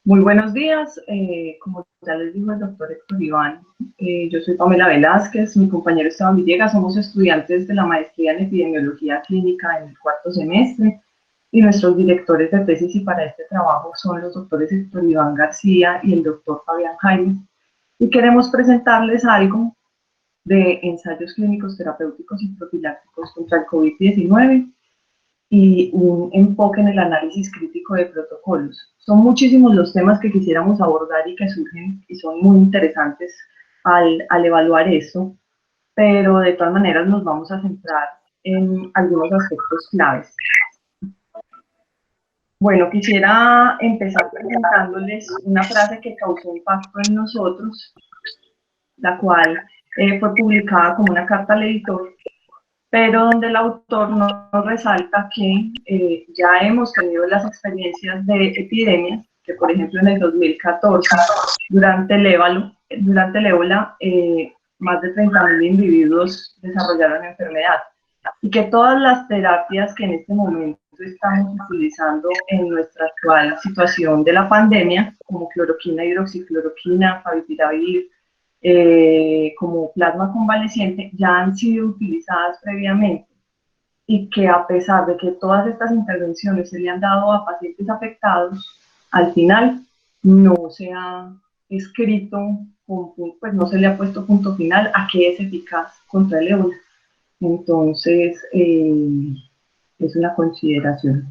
Muy buenos días, como ya les dijo el doctor Héctor Iván, yo soy Pamela Velázquez, mi compañero Esteban Villegas, somos estudiantes de la maestría en epidemiología clínica en el cuarto semestre y nuestros directores de tesis y para este trabajo son los doctores Héctor Iván García y el doctor Fabián Jaime. Y queremos presentarles algo de ensayos clínicos terapéuticos y profilácticos contra el COVID-19 y un enfoque en el análisis crítico de protocolos. Son muchísimos los temas que quisiéramos abordar y que surgen y son muy interesantes al evaluar esto, pero de todas maneras nos vamos a centrar en algunos aspectos claves. Bueno, quisiera empezar presentándoles una frase que causó impacto en nosotros, la cual fue publicada como una carta al editor, pero donde el autor nos resalta que ya hemos tenido las experiencias de epidemias, que por ejemplo en el 2014, durante el ébola, más de 30.000 individuos desarrollaron enfermedad, y que todas las terapias que en este momento estamos utilizando en nuestra actual situación de la pandemia, como cloroquina, hidroxicloroquina, favipiravir, como plasma convaleciente, ya han sido utilizadas previamente y que a pesar de que todas estas intervenciones se le han dado a pacientes afectados, al final no se ha escrito, pues no se le ha puesto punto final a que es eficaz contra el ébola. Entonces, es una consideración.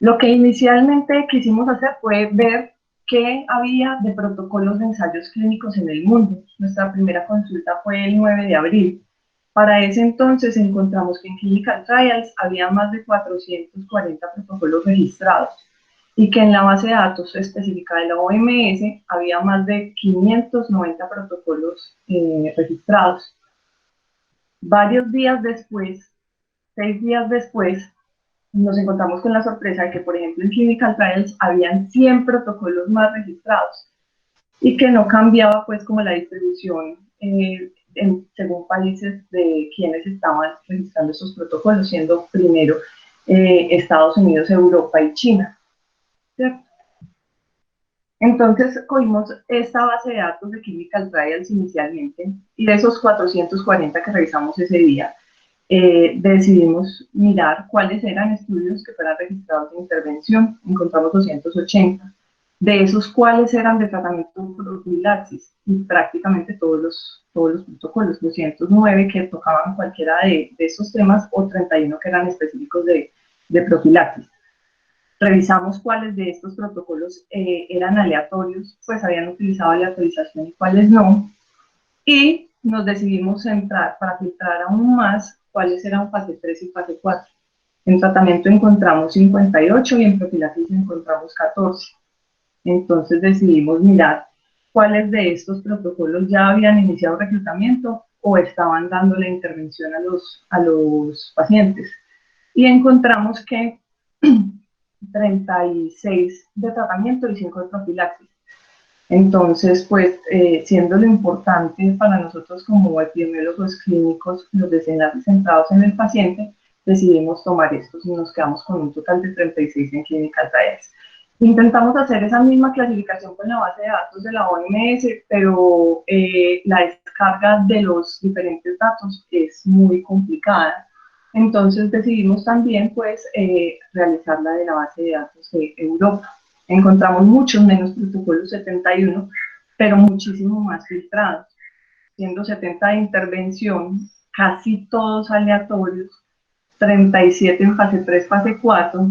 Lo que inicialmente quisimos hacer fue ver qué había de protocolos de ensayos clínicos en el mundo. Nuestra primera consulta fue el 9 de abril. Para ese entonces encontramos que en Clinical Trials había más de 440 protocolos registrados y que en la base de datos específica de la OMS había más de 590 protocolos registrados. Varios días después, 6 días después, nos encontramos con la sorpresa de que, por ejemplo, en Clinical Trials habían 100 protocolos más registrados y que no cambiaba pues como la distribución según países de quienes estaban registrando esos protocolos, siendo primero Estados Unidos, Europa y China, ¿cierto? Entonces cogimos esta base de datos de Clinical Trials inicialmente y de esos 440 que revisamos ese día, decidimos mirar cuáles eran estudios que fueran registrados de intervención. Encontramos 280. De esos, cuáles eran de tratamiento por profilaxis, y prácticamente todos los protocolos, 209 que tocaban cualquiera de esos temas o 31 que eran específicos de profilaxis. Revisamos cuáles de estos protocolos eran aleatorios, pues habían utilizado aleatorización y cuáles no, y nos decidimos centrar para filtrar aún más cuáles eran fase 3 y fase 4. En tratamiento encontramos 58 y en profilaxis encontramos 14. Entonces decidimos mirar cuáles de estos protocolos ya habían iniciado reclutamiento o estaban dando la intervención a los pacientes. Y encontramos que 36 de tratamiento y 5 de profilaxis. Entonces, pues, siendo lo importante para nosotros como epidemiólogos clínicos los desenlaces centrados en el paciente, decidimos tomar estos y nos quedamos con un total de 36 en Clinical Trials. Intentamos hacer esa misma clasificación con la base de datos de la OMS, pero la descarga de los diferentes datos es muy complicada. Entonces decidimos también pues, realizar la de la base de datos de Europa. Encontramos muchos menos protocolos, 71, pero muchísimo más filtrados, siendo 70 de intervención, casi todos aleatorios, 37 en fase 3, fase 4,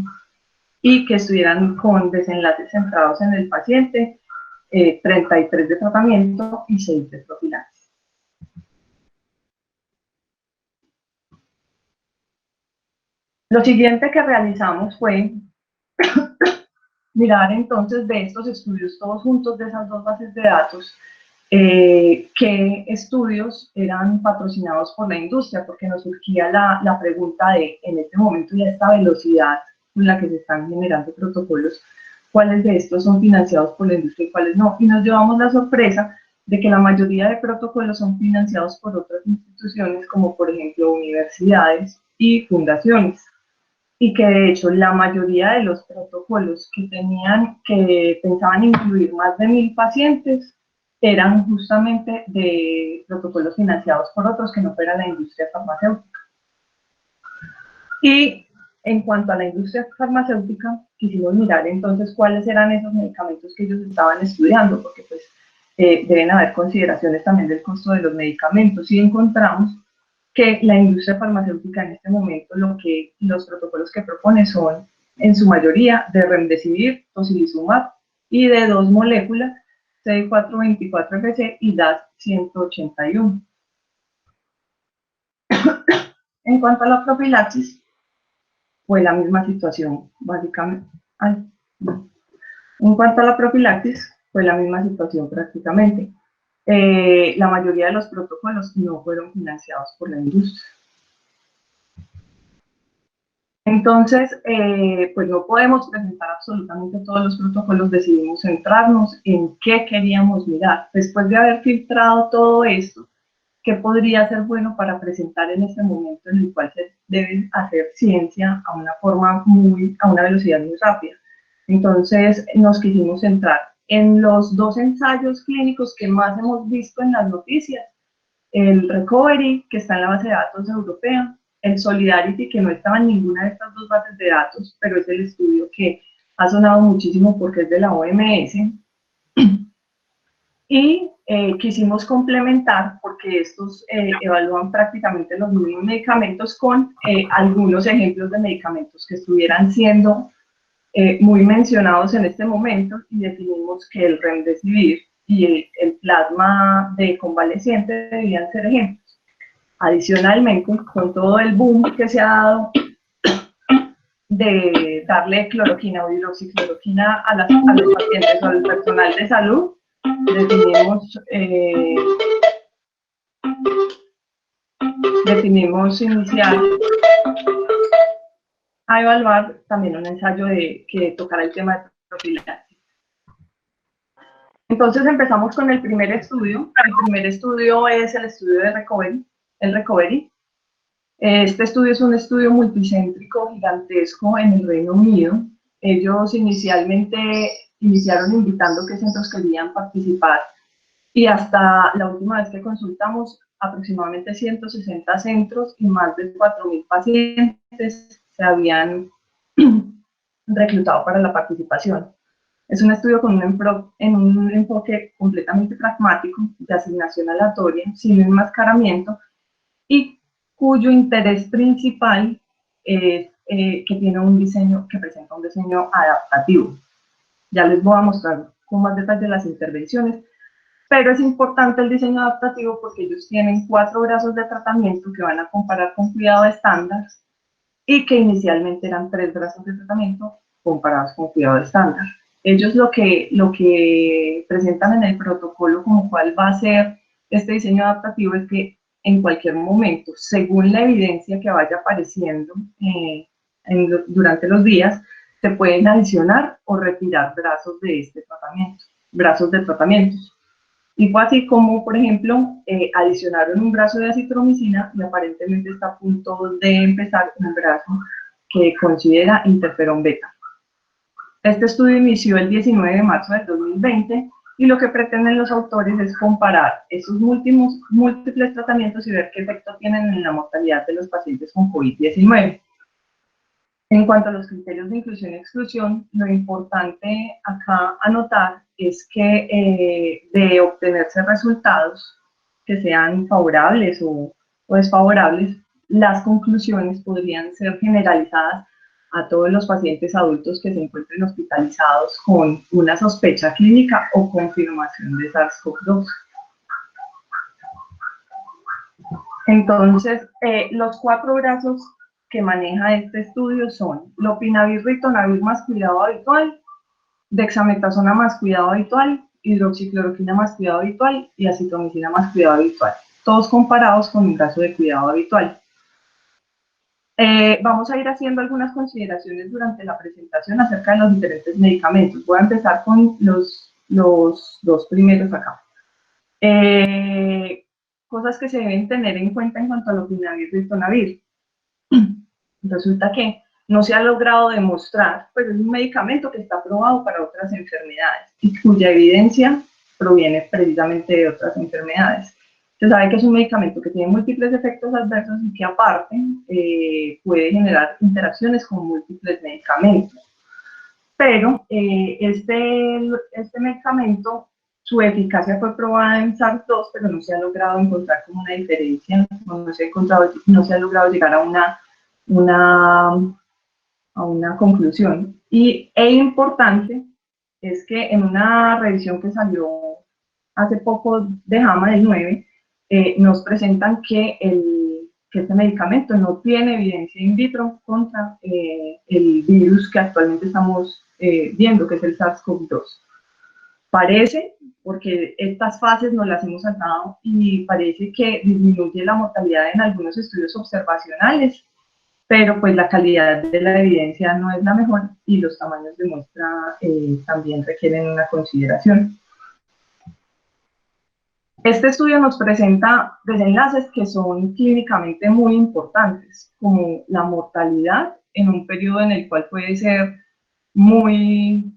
y que estuvieran con desenlaces centrados en el paciente, 33 de tratamiento y 6 de profilaxis. Lo siguiente que realizamos fue mirar entonces de estos estudios todos juntos, de esas dos bases de datos, qué estudios eran patrocinados por la industria, porque nos surgía la pregunta de, en este momento y a esta velocidad con la que se están generando protocolos, cuáles de estos son financiados por la industria y cuáles no. Y nos llevamos la sorpresa de que la mayoría de protocolos son financiados por otras instituciones, como por ejemplo universidades y fundaciones. y que de hecho la mayoría de los protocolos que pensaban incluir más de 1000 pacientes eran justamente de protocolos financiados por otros que no fuera la industria farmacéutica. Y en cuanto a la industria farmacéutica, quisimos mirar entonces cuáles eran esos medicamentos que ellos estaban estudiando, porque pues deben haber consideraciones también del costo de los medicamentos, y encontramos que la industria farmacéutica en este momento los protocolos que propone son en su mayoría de remdesivir, tocilizumab y de dos moléculas, CD424FC y DAS181. En cuanto a la profilaxis, fue la misma situación, básicamente. En cuanto a la profilaxis, fue la misma situación prácticamente. La mayoría de los protocolos no fueron financiados por la industria. Entonces, pues no podemos presentar absolutamente todos los protocolos, decidimos centrarnos en qué queríamos mirar. Después de haber filtrado todo esto, ¿qué podría ser bueno para presentar en este momento en el cual se debe hacer ciencia a una velocidad muy rápida? Entonces, nos quisimos centrar en los dos ensayos clínicos que más hemos visto en las noticias: el Recovery, que está en la base de datos europea, el Solidarity, que no estaba en ninguna de estas dos bases de datos, pero es el estudio que ha sonado muchísimo porque es de la OMS, y quisimos complementar, porque estos evalúan prácticamente los mismos medicamentos, con algunos ejemplos de medicamentos que estuvieran siendo muy mencionados en este momento, y definimos que el remdesivir y el plasma de convaleciente debían ser ejemplos. Adicionalmente, con todo el boom que se ha dado de darle cloroquina o hidroxicloroquina a los pacientes o al personal de salud, definimos iniciar a evaluar también un ensayo que tocará el tema de profilaxis. Entonces empezamos con el primer estudio. El primer estudio es el estudio de Recovery. Este estudio es un estudio multicéntrico gigantesco en el Reino Unido. Ellos inicialmente iniciaron invitando qué centros querían participar, y hasta la última vez que consultamos, aproximadamente 160 centros y más de 4000 pacientes se habían reclutado para la participación. Es un estudio con un enfoque completamente pragmático, de asignación aleatoria, sin enmascaramiento, y cuyo interés principal es que presenta un diseño adaptativo. Ya les voy a mostrar con más detalle las intervenciones, pero es importante el diseño adaptativo porque ellos tienen 4 brazos de tratamiento que van a comparar con cuidado estándar, y que inicialmente eran 3 brazos de tratamiento comparados con cuidado estándar. Ellos lo que presentan en el protocolo como cuál va a ser este diseño adaptativo es que en cualquier momento, según la evidencia que vaya apareciendo durante los días, se pueden adicionar o retirar brazos de este tratamiento, brazos de tratamientos. Y fue así como, por ejemplo, adicionaron un brazo de acitromicina, y aparentemente está a punto de empezar un brazo que considera interferón beta. Este estudio inició el 19 de marzo del 2020, y lo que pretenden los autores es comparar esos múltiples tratamientos y ver qué efecto tienen en la mortalidad de los pacientes con COVID-19. En cuanto a los criterios de inclusión y exclusión, lo importante acá anotar es que de obtenerse resultados que sean favorables o desfavorables, las conclusiones podrían ser generalizadas a todos los pacientes adultos que se encuentren hospitalizados con una sospecha clínica o confirmación de SARS-CoV-2. Entonces, los 4 brazos que maneja este estudio son lopinavir, ritonavir más cuidado habitual, dexametasona más cuidado habitual, hidroxicloroquina más cuidado habitual y acitromicina más cuidado habitual, todos comparados con un brazo de cuidado habitual. Vamos a ir haciendo algunas consideraciones durante la presentación acerca de los diferentes medicamentos. Voy a empezar con los 2 primeros acá. Cosas que se deben tener en cuenta en cuanto a lopinavir, ritonavir. Resulta que no se ha logrado demostrar, pero es un medicamento que está aprobado para otras enfermedades y cuya evidencia proviene precisamente de otras enfermedades. Se sabe que es un medicamento que tiene múltiples efectos adversos y que aparte puede generar interacciones con múltiples medicamentos. Pero este medicamento, su eficacia fue probada en SARS-2, pero no se ha logrado encontrar como una diferencia, no se ha logrado llegar a una conclusión. E importante es que en una revisión que salió hace poco de JAMA del 9, nos presentan que este medicamento no tiene evidencia in vitro contra el virus que actualmente estamos viendo, que es el SARS-CoV-2. Parece, porque estas fases nos las hemos saltado, y parece que disminuye la mortalidad en algunos estudios observacionales, pero pues la calidad de la evidencia no es la mejor y los tamaños de muestra también requieren una consideración. Este estudio nos presenta desenlaces que son clínicamente muy importantes, como la mortalidad en un periodo en el cual puede ser muy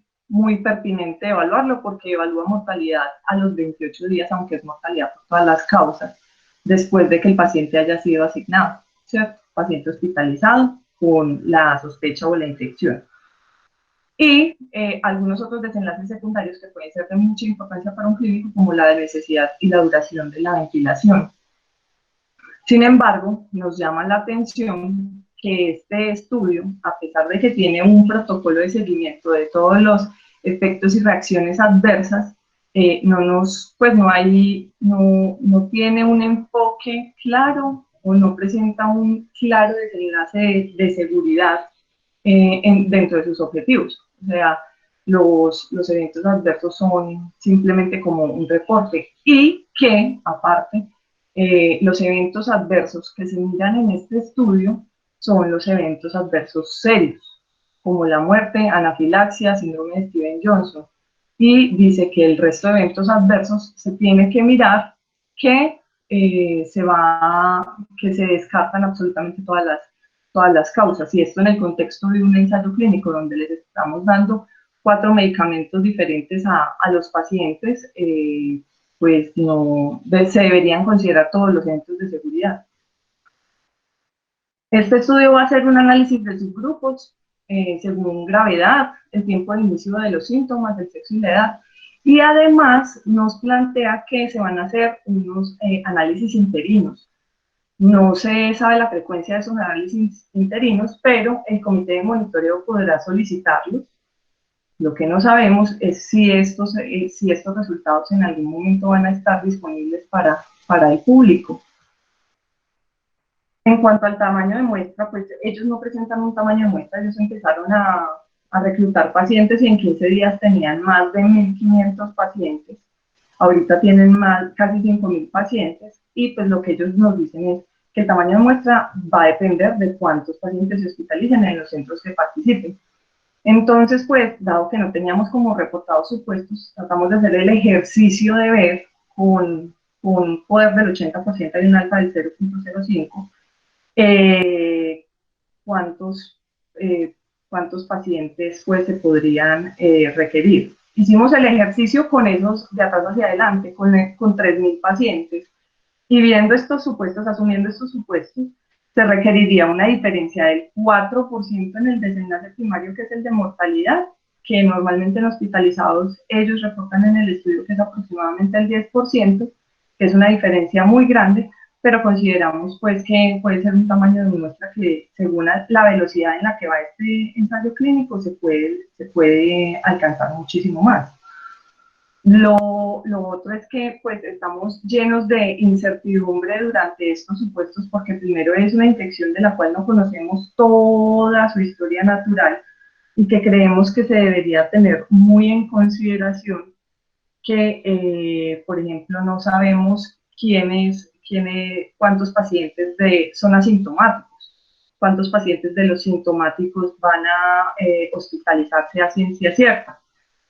pertinente evaluarlo, porque evalúa mortalidad a los 28 días, aunque es mortalidad por todas las causas, después de que el paciente haya sido asignado, ¿cierto? Paciente hospitalizado con la sospecha o la infección. Y algunos otros desenlaces secundarios que pueden ser de mucha importancia para un clínico, como la necesidad y la duración de la ventilación. Sin embargo, nos llama la atención que este estudio, a pesar de que tiene un protocolo de seguimiento de todos los efectos y reacciones adversas, no tiene un enfoque claro o no presenta un claro desenlace de seguridad dentro de sus objetivos. O sea, los eventos adversos son simplemente como un reporte, y que, aparte, los eventos adversos que se miran en este estudio son los eventos adversos serios, como la muerte, anafilaxia, síndrome de Stevens-Johnson. Y dice que el resto de eventos adversos se tiene que mirar que se descartan absolutamente todas las causas, y esto en el contexto de un ensayo clínico donde les estamos dando 4 medicamentos diferentes a los pacientes, pues no se deberían considerar todos los eventos de seguridad. Este estudio va a hacer un análisis de subgrupos según gravedad, el tiempo de inicio de los síntomas, el sexo y la edad, y además nos plantea que se van a hacer unos análisis interinos. No se sabe la frecuencia de esos análisis interinos, pero el comité de monitoreo podrá solicitarlos. Lo que no sabemos es si estos resultados en algún momento van a estar disponibles para el público. En cuanto al tamaño de muestra, pues ellos no presentan un tamaño de muestra, ellos empezaron a reclutar pacientes y en 15 días tenían más de 1.500 pacientes. Ahorita tienen casi 5.000 pacientes, y pues lo que ellos nos dicen es que el tamaño de muestra va a depender de cuántos pacientes se hospitalicen en los centros que participen. Entonces, pues, dado que no teníamos como reportados supuestos, tratamos de hacer el ejercicio de ver con un poder del 80% y un alfa del 0.05, cuántos pacientes pues se podrían requerir. Hicimos el ejercicio con esos de atrás hacia adelante, con 3.000 pacientes, y viendo estos supuestos, asumiendo estos supuestos, se requeriría una diferencia del 4% en el desenlace primario, que es el de mortalidad, que normalmente en hospitalizados ellos reportan en el estudio que es aproximadamente el 10%, que es una diferencia muy grande, pero consideramos pues que puede ser un tamaño de muestra que, según la velocidad en la que va este ensayo clínico, se puede alcanzar muchísimo más. Lo otro es que pues estamos llenos de incertidumbre durante estos supuestos, porque primero es una infección de la cual no conocemos toda su historia natural y que creemos que se debería tener muy en consideración que, por ejemplo, no sabemos cuántos pacientes son asintomáticos, cuántos pacientes de los sintomáticos van a hospitalizarse a ciencia cierta.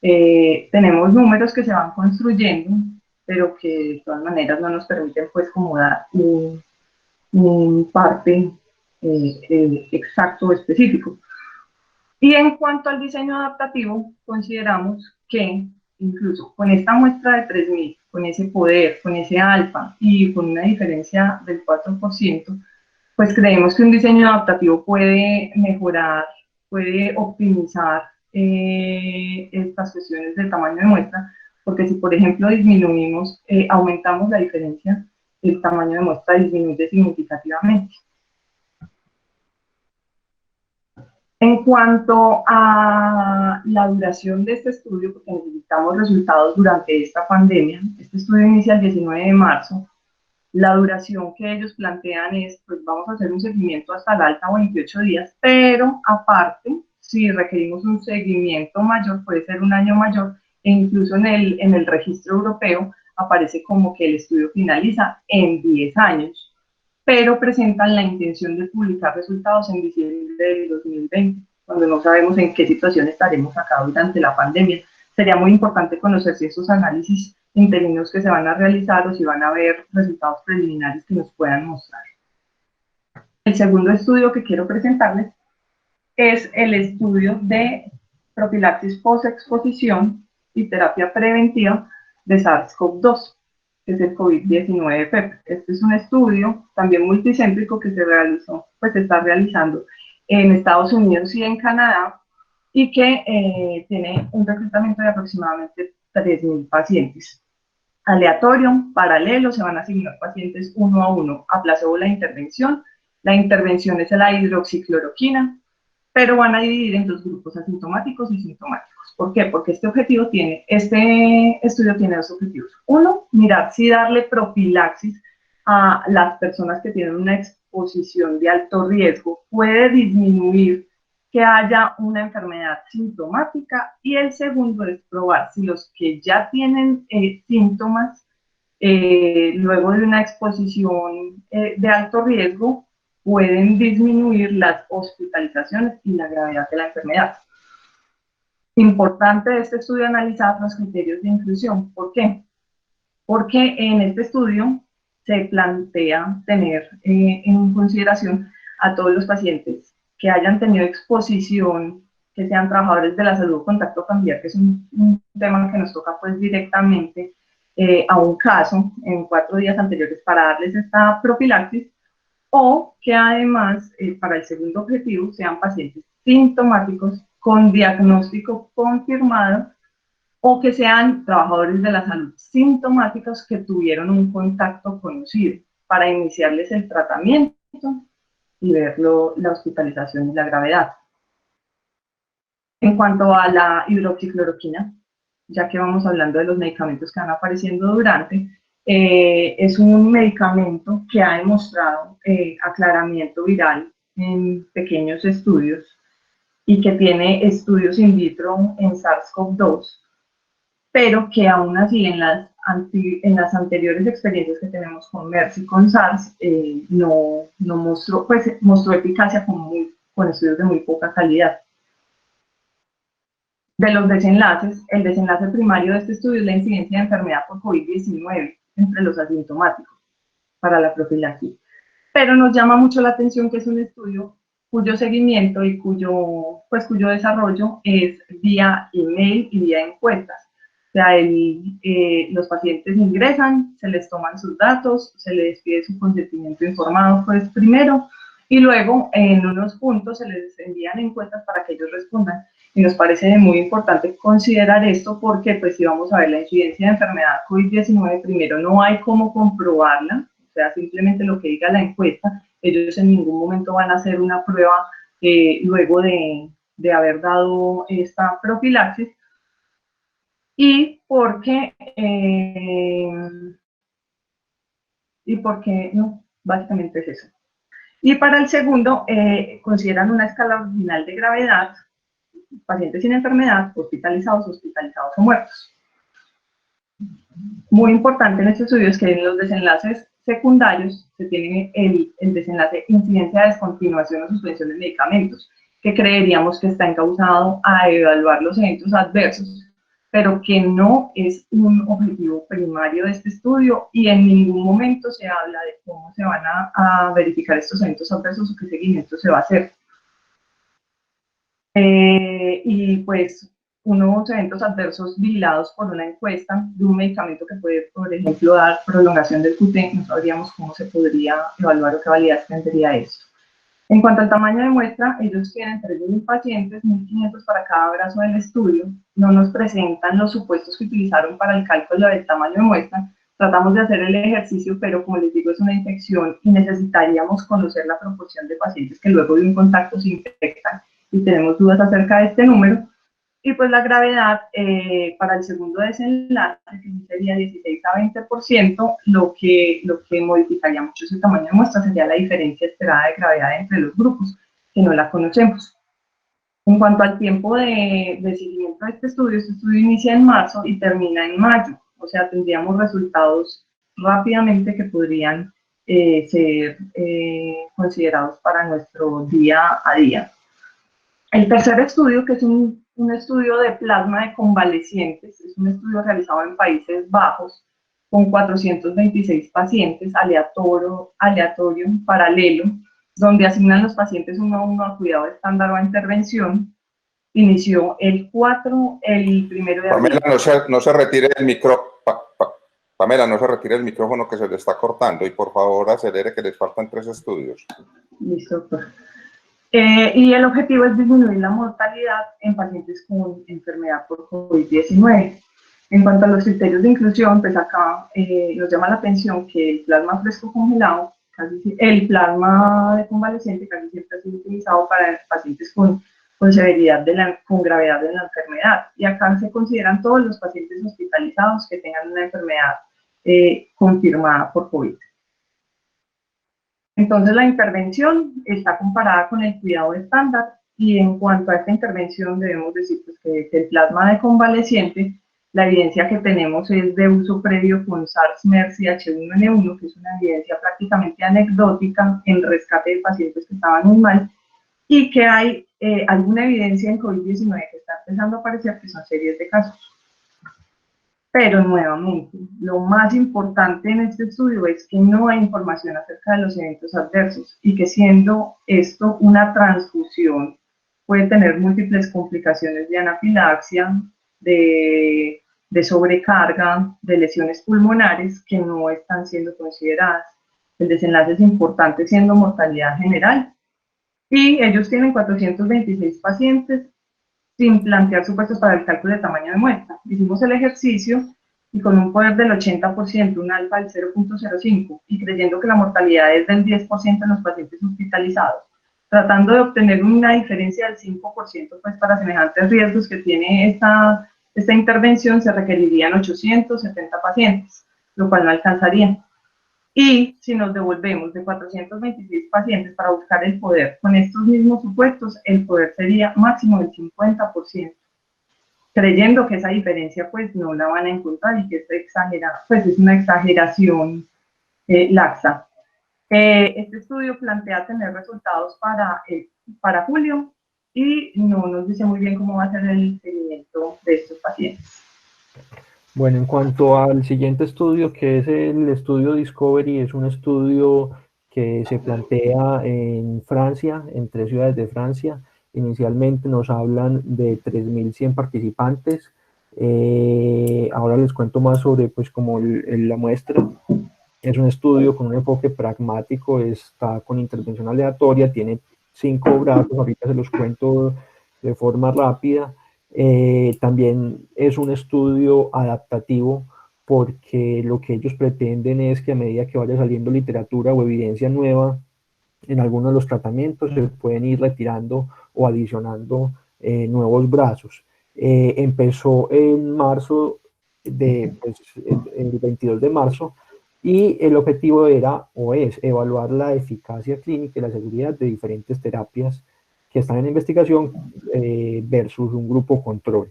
Tenemos números que se van construyendo, pero que de todas maneras no nos permiten pues como dar un parte exacto o específico. Y en cuanto al diseño adaptativo, consideramos que incluso con esta muestra de 3.000, con ese poder, con ese alfa y con una diferencia del 4%, pues creemos que un diseño adaptativo puede mejorar, puede optimizar estas cuestiones del tamaño de muestra, porque si por ejemplo disminuimos, aumentamos la diferencia, el tamaño de muestra disminuye significativamente. En cuanto a la duración de este estudio, porque necesitamos resultados durante esta pandemia, este estudio inicia el 19 de marzo, la duración que ellos plantean es, pues vamos a hacer un seguimiento hasta el alta 28 días, pero aparte, si requerimos un seguimiento mayor, puede ser un año mayor, e incluso en el registro europeo aparece como que el estudio finaliza en 10 años, pero presentan la intención de publicar resultados en diciembre del 2020, cuando no sabemos en qué situación estaremos acá durante la pandemia. Sería muy importante conocer si esos análisis interinos que se van a realizar o si van a haber resultados preliminares que nos puedan mostrar. El segundo estudio que quiero presentarles es el estudio de profilaxis post-exposición y terapia preventiva de SARS-CoV-2, que es el COVID-19 PEP. Este es un estudio también multicéntrico que se realizó, pues se está realizando en Estados Unidos y en Canadá y que tiene un reclutamiento de aproximadamente 3.000 pacientes. Aleatorio, paralelo, se van a asignar pacientes uno a uno a placebo la intervención. La intervención es la hidroxicloroquina, pero van a dividir en dos grupos, asintomáticos y sintomáticos. ¿Por qué? Porque este estudio tiene dos objetivos. Uno, mirar si darle profilaxis a las personas que tienen una exposición de alto riesgo puede disminuir que haya una enfermedad sintomática, y el segundo es probar si los que ya tienen síntomas luego de una exposición de alto riesgo pueden disminuir las hospitalizaciones y la gravedad de la enfermedad. Importante de este estudio analizar los criterios de inclusión. ¿Por qué? Porque en este estudio se plantea tener en consideración a todos los pacientes que hayan tenido exposición, que sean trabajadores de la salud o contacto familiar, que es un tema que nos toca pues directamente a un caso en 4 días anteriores para darles esta profilaxis, o que además, para el segundo objetivo, sean pacientes sintomáticos con diagnóstico confirmado o que sean trabajadores de la salud sintomáticos que tuvieron un contacto conocido para iniciarles el tratamiento y ver la hospitalización y la gravedad. En cuanto a la hidroxicloroquina, ya que vamos hablando de los medicamentos que van apareciendo durante, es un medicamento que ha demostrado aclaramiento viral en pequeños estudios y que tiene estudios in vitro en SARS-CoV-2, pero que aún así en las anteriores experiencias que tenemos con MERS y con SARS no mostró, pues mostró eficacia con estudios de muy poca calidad. De los desenlaces, el desenlace primario de este estudio es la incidencia de enfermedad por COVID-19 entre los asintomáticos para la profilaxis. Pero nos llama mucho la atención que es un estudio cuyo seguimiento y cuyo desarrollo es vía email y vía encuestas. O sea, los pacientes ingresan, se les toman sus datos, se les pide su consentimiento informado pues primero, y luego en unos puntos se les envían encuestas para que ellos respondan. Y nos parece muy importante considerar esto porque pues si vamos a ver la incidencia de enfermedad COVID-19, primero no hay cómo comprobarla, o sea, simplemente lo que diga la encuesta. Ellos en ningún momento van a hacer una prueba luego de haber dado esta profilaxis, y porque no, básicamente es eso. Y para el segundo, consideran una escala ordinal de gravedad, pacientes sin enfermedad, hospitalizados o muertos. Muy importante en este estudio es que en los desenlaces secundarios se tiene el desenlace incidencia de descontinuación o suspensión de medicamentos, que creeríamos que está encausado a evaluar los eventos adversos, pero que no es un objetivo primario de este estudio, y en ningún momento se habla de cómo se van a verificar estos eventos adversos o qué seguimiento se va a hacer. y pues unos eventos adversos vigilados por una encuesta de un medicamento que puede, por ejemplo, dar prolongación del QT, no sabríamos cómo se podría evaluar o qué validez tendría eso. En cuanto al tamaño de muestra, ellos tienen 3.000 pacientes, 1.500 para cada brazo del estudio. No nos presentan los supuestos que utilizaron para el cálculo del tamaño de muestra. Tratamos de hacer el ejercicio, pero como les digo, es una infección y necesitaríamos conocer la proporción de pacientes que luego de un contacto se infectan y tenemos dudas acerca de este número. Y pues la gravedad para el segundo desenlace, que sería 16 a 20%, lo que modificaría mucho ese tamaño de muestra sería la diferencia esperada de gravedad entre los grupos, que no la conocemos. En cuanto al tiempo de seguimiento de este estudio inicia en marzo y termina en mayo, o sea, tendríamos resultados rápidamente que podrían ser considerados para nuestro día a día. El tercer estudio, que es un estudio de plasma de convalecientes, es un estudio realizado en Países Bajos con 426 pacientes, aleatorio, paralelo, donde asignan los pacientes uno a uno a cuidado estándar o a intervención. Inició el 1 de abril. Pamela, no se retire el Pamela, no se retire el micrófono que se le está cortando y por favor acelere que les faltan 3 estudios. Listo, pues. Y el objetivo es disminuir la mortalidad en pacientes con enfermedad por COVID-19. En cuanto a los criterios de inclusión, pues acá nos llama la atención que el plasma fresco congelado, el plasma de convaleciente casi siempre ha sido utilizado para pacientes con severidad, con gravedad de la enfermedad. Y acá se consideran todos los pacientes hospitalizados que tengan una enfermedad confirmada por COVID. Entonces la intervención está comparada con el cuidado estándar y en cuanto a esta intervención debemos decir pues, que el plasma de convaleciente, la evidencia que tenemos es de uso previo con SARS-MERS-H1N1, que es una evidencia prácticamente anecdótica en rescate de pacientes que estaban muy mal, y que hay alguna evidencia en COVID-19 que está empezando a aparecer, que son series de casos. Pero nuevamente, lo más importante en este estudio es que no hay información acerca de los eventos adversos y que siendo esto una transfusión puede tener múltiples complicaciones de anafilaxia, de sobrecarga, de lesiones pulmonares que no están siendo consideradas. El desenlace es importante siendo mortalidad general y ellos tienen 426 pacientes sin plantear supuestos para el cálculo de tamaño de muestra. Hicimos el ejercicio y con un poder del 80%, un alfa del 0.05, y creyendo que la mortalidad es del 10% en los pacientes hospitalizados, tratando de obtener una diferencia del 5%, pues para semejantes riesgos que tiene esta intervención, se requerirían 870 pacientes, lo cual no alcanzaría. Y si nos devolvemos de 426 pacientes para buscar el poder con estos mismos supuestos, el poder sería máximo del 50%, creyendo que esa diferencia pues no la van a encontrar y que es una exageración laxa. Este estudio plantea tener resultados para julio y no nos dice muy bien cómo va a ser el seguimiento de estos pacientes. Bueno, en cuanto al siguiente estudio, que es el estudio Discovery, es un estudio que se plantea en Francia, en 3 ciudades de Francia. Inicialmente nos hablan de 3.100 participantes. Ahora les cuento más sobre pues, como la muestra. Es un estudio con un enfoque pragmático, está con intervención aleatoria, tiene 5 brazos, ahorita se los cuento de forma rápida. También es un estudio adaptativo porque lo que ellos pretenden es que a medida que vaya saliendo literatura o evidencia nueva en algunos de los tratamientos se pueden ir retirando o adicionando nuevos brazos. Empezó en marzo, el 22 de marzo, y el objetivo era o es evaluar la eficacia clínica y la seguridad de diferentes terapias que están en investigación versus un grupo control.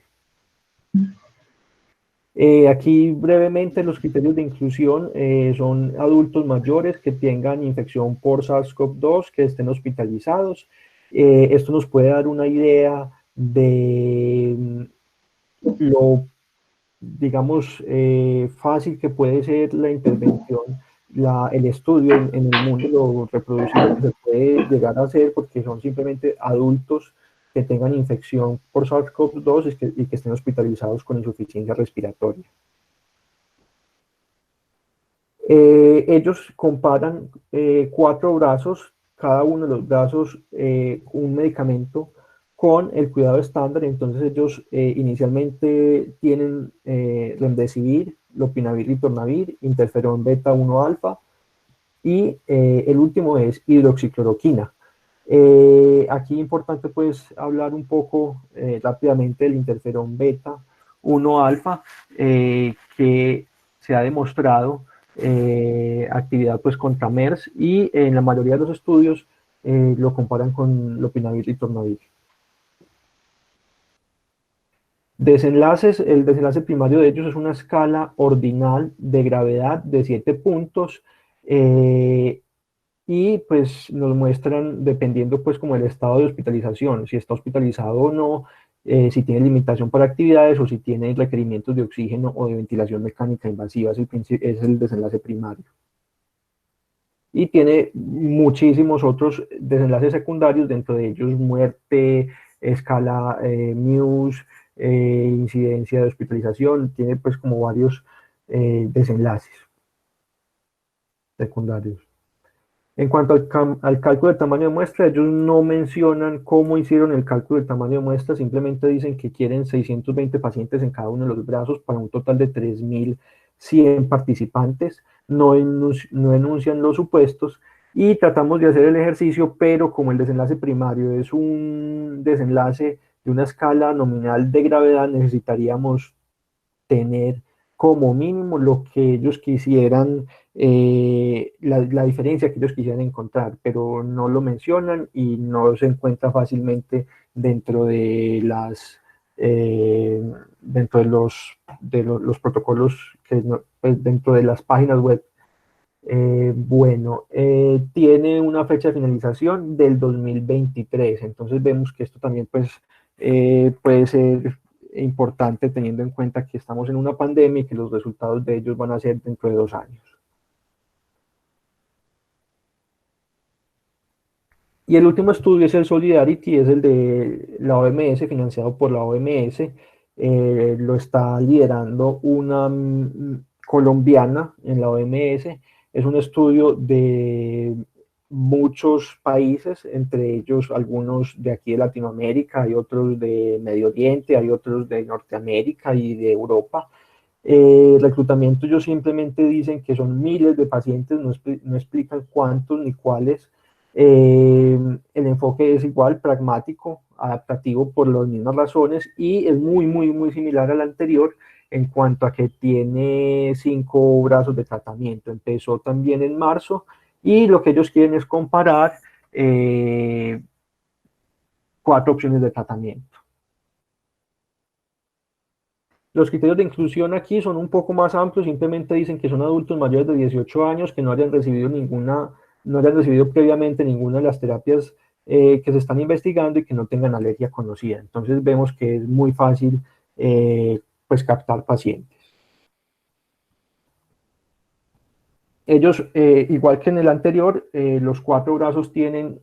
Aquí brevemente los criterios de inclusión son adultos mayores que tengan infección por SARS-CoV-2, que estén hospitalizados. Esto nos puede dar una idea de lo, digamos, fácil que puede ser la intervención, el estudio en el mundo, lo reproducible que se puede llegar a hacer, porque son simplemente adultos que tengan infección por SARS-CoV-2 y que estén hospitalizados con insuficiencia respiratoria. Ellos comparan 4 brazos, cada uno de los brazos un medicamento con el cuidado estándar. Entonces ellos inicialmente tienen remdesivir, lopinavir, ritonavir, interferón beta 1 alfa y el último es hidroxicloroquina. Aquí es importante pues hablar un poco rápidamente del interferón beta 1 alfa, que se ha demostrado actividad pues contra MERS, y en la mayoría de los estudios lo comparan con lopinavir y ritonavir. Desenlaces, el desenlace primario de ellos es una escala ordinal de gravedad de 7 puntos, y pues nos muestran, dependiendo pues como el estado de hospitalización, si está hospitalizado o no, si tiene limitación para actividades o si tiene requerimientos de oxígeno o de ventilación mecánica invasiva, es el desenlace primario. Y tiene muchísimos otros desenlaces secundarios, dentro de ellos muerte, escala Muse, incidencia de hospitalización, tiene pues como varios desenlaces secundarios. En cuanto al cálculo del tamaño de muestra, ellos no mencionan cómo hicieron el cálculo del tamaño de muestra, simplemente dicen que quieren 620 pacientes en cada uno de los brazos para un total de 3.100 participantes, no enuncian los supuestos, y tratamos de hacer el ejercicio, pero como el desenlace primario es un desenlace de una escala nominal de gravedad, necesitaríamos tener como mínimo lo que ellos quisieran, la diferencia que ellos quisieran encontrar, pero no lo mencionan y no se encuentra fácilmente dentro de dentro de los protocolos, pues dentro de las páginas web. Tiene una fecha de finalización del 2023, entonces vemos que esto también pues puede ser importante, teniendo en cuenta que estamos en una pandemia y que los resultados de ellos van a ser dentro de 2 años. Y el último estudio es el Solidarity, es el de la OMS, financiado por la OMS. Lo está liderando una colombiana en la OMS. Es un estudio de muchos países, entre ellos algunos de aquí de Latinoamérica, hay otros de Medio Oriente, hay otros de Norteamérica y de Europa. Reclutamiento, ellos simplemente dicen que son miles de pacientes, no explican cuántos ni cuáles. El enfoque es igual, pragmático, adaptativo por las mismas razones, y es muy similar al anterior en cuanto a que tiene 5 brazos de tratamiento. Empezó también en marzo y lo que ellos quieren es comparar 4 opciones de tratamiento. Los criterios de inclusión aquí son un poco más amplios, simplemente dicen que son adultos mayores de 18 años que no hayan recibido previamente ninguna de las terapias que se están investigando y que no tengan alergia conocida. Entonces vemos que es muy fácil pues captar pacientes. Ellos, igual que en el anterior, los 4 brazos tienen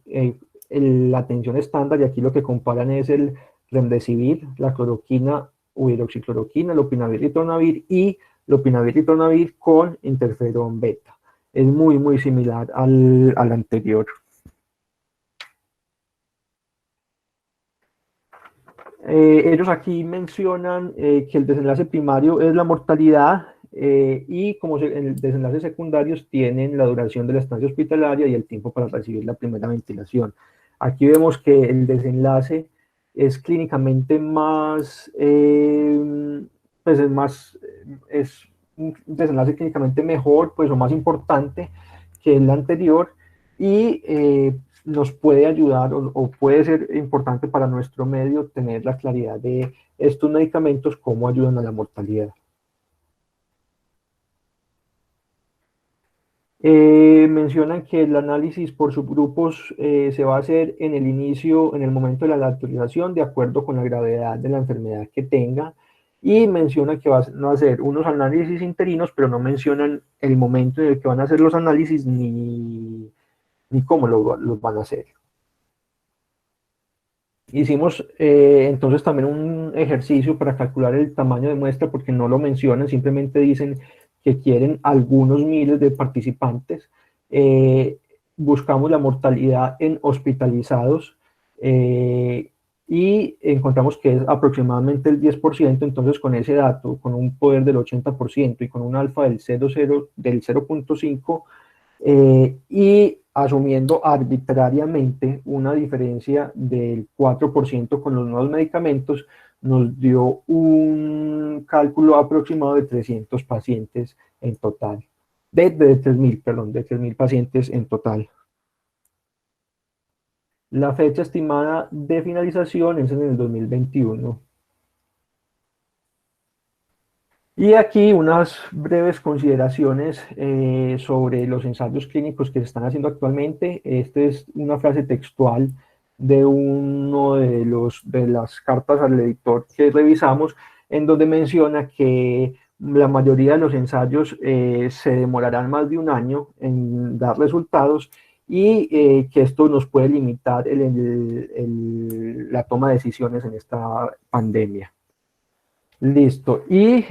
la atención estándar, y aquí lo que comparan es el remdesivir, la cloroquina o hidroxicloroquina, lopinavir, ritonavir y lopinavir, ritonavir con interferón beta. Es muy similar al anterior. Ellos aquí mencionan que el desenlace primario es la mortalidad, y como el desenlace secundarios tienen la duración de la estancia hospitalaria y el tiempo para recibir la primera ventilación. Aquí vemos que el desenlace es clínicamente más, pues es un desenlace clínicamente mejor, pues, o más importante que el anterior, y nos puede ayudar o puede ser importante para nuestro medio tener la claridad de estos medicamentos, cómo ayudan a la mortalidad. Mencionan que el análisis por subgrupos se va a hacer en el inicio, en el momento de la naturalización, de acuerdo con la gravedad de la enfermedad que tenga, y mencionan que van a hacer unos análisis interinos, pero no mencionan el momento en el que van a hacer los análisis ni cómo los van a hacer. Hicimos entonces también un ejercicio para calcular el tamaño de muestra, porque no lo mencionan, simplemente dicen que quieren algunos miles de participantes. Eh, Buscamos la mortalidad en hospitalizados eh, y encontramos que es aproximadamente el 10%. Entonces con ese dato, con un poder del 80% y con un alfa del 0,5, y asumiendo arbitrariamente una diferencia del 4% con los nuevos medicamentos, nos dio un cálculo aproximado de 300 pacientes en total, de 3.000, perdón, de 3.000 pacientes en total. La fecha estimada de finalización es en el 2021. Y aquí unas breves consideraciones sobre los ensayos clínicos que se están haciendo actualmente. Esta es una frase textual de uno de las cartas al editor que revisamos, en donde menciona que la mayoría de los ensayos se demorarán más de un año en dar resultados, y que esto nos puede limitar la toma de decisiones en esta pandemia. Listo. Y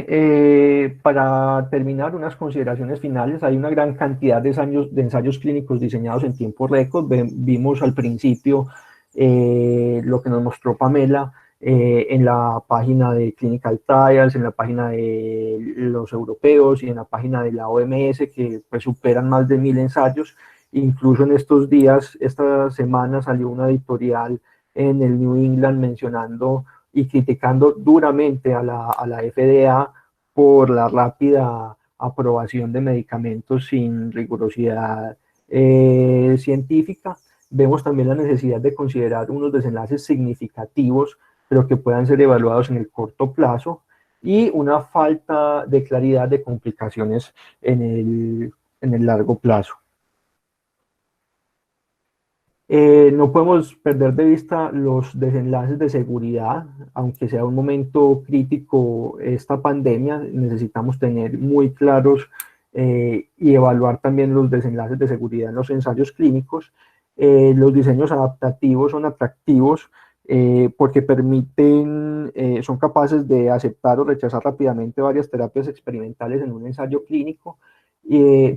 para terminar, unas consideraciones finales. Hay una gran cantidad de ensayos clínicos diseñados en tiempo récord. Vimos al principio lo que nos mostró Pamela en la página de Clinical Trials, en la página de los europeos y en la página de la OMS, que pues superan más de 1.000 ensayos. Incluso en estos días, esta semana, salió una editorial en el New England mencionando y criticando duramente a la FDA por la rápida aprobación de medicamentos sin rigurosidad científica. Vemos también la necesidad de considerar unos desenlaces significativos, pero que puedan ser evaluados en el corto plazo, y una falta de claridad de complicaciones en el largo plazo. No podemos perder de vista los desenlaces de seguridad. Aunque sea un momento crítico esta pandemia, necesitamos tener muy claros y evaluar también los desenlaces de seguridad en los ensayos clínicos. Los diseños adaptativos son atractivos porque son capaces de aceptar o rechazar rápidamente varias terapias experimentales en un ensayo clínico,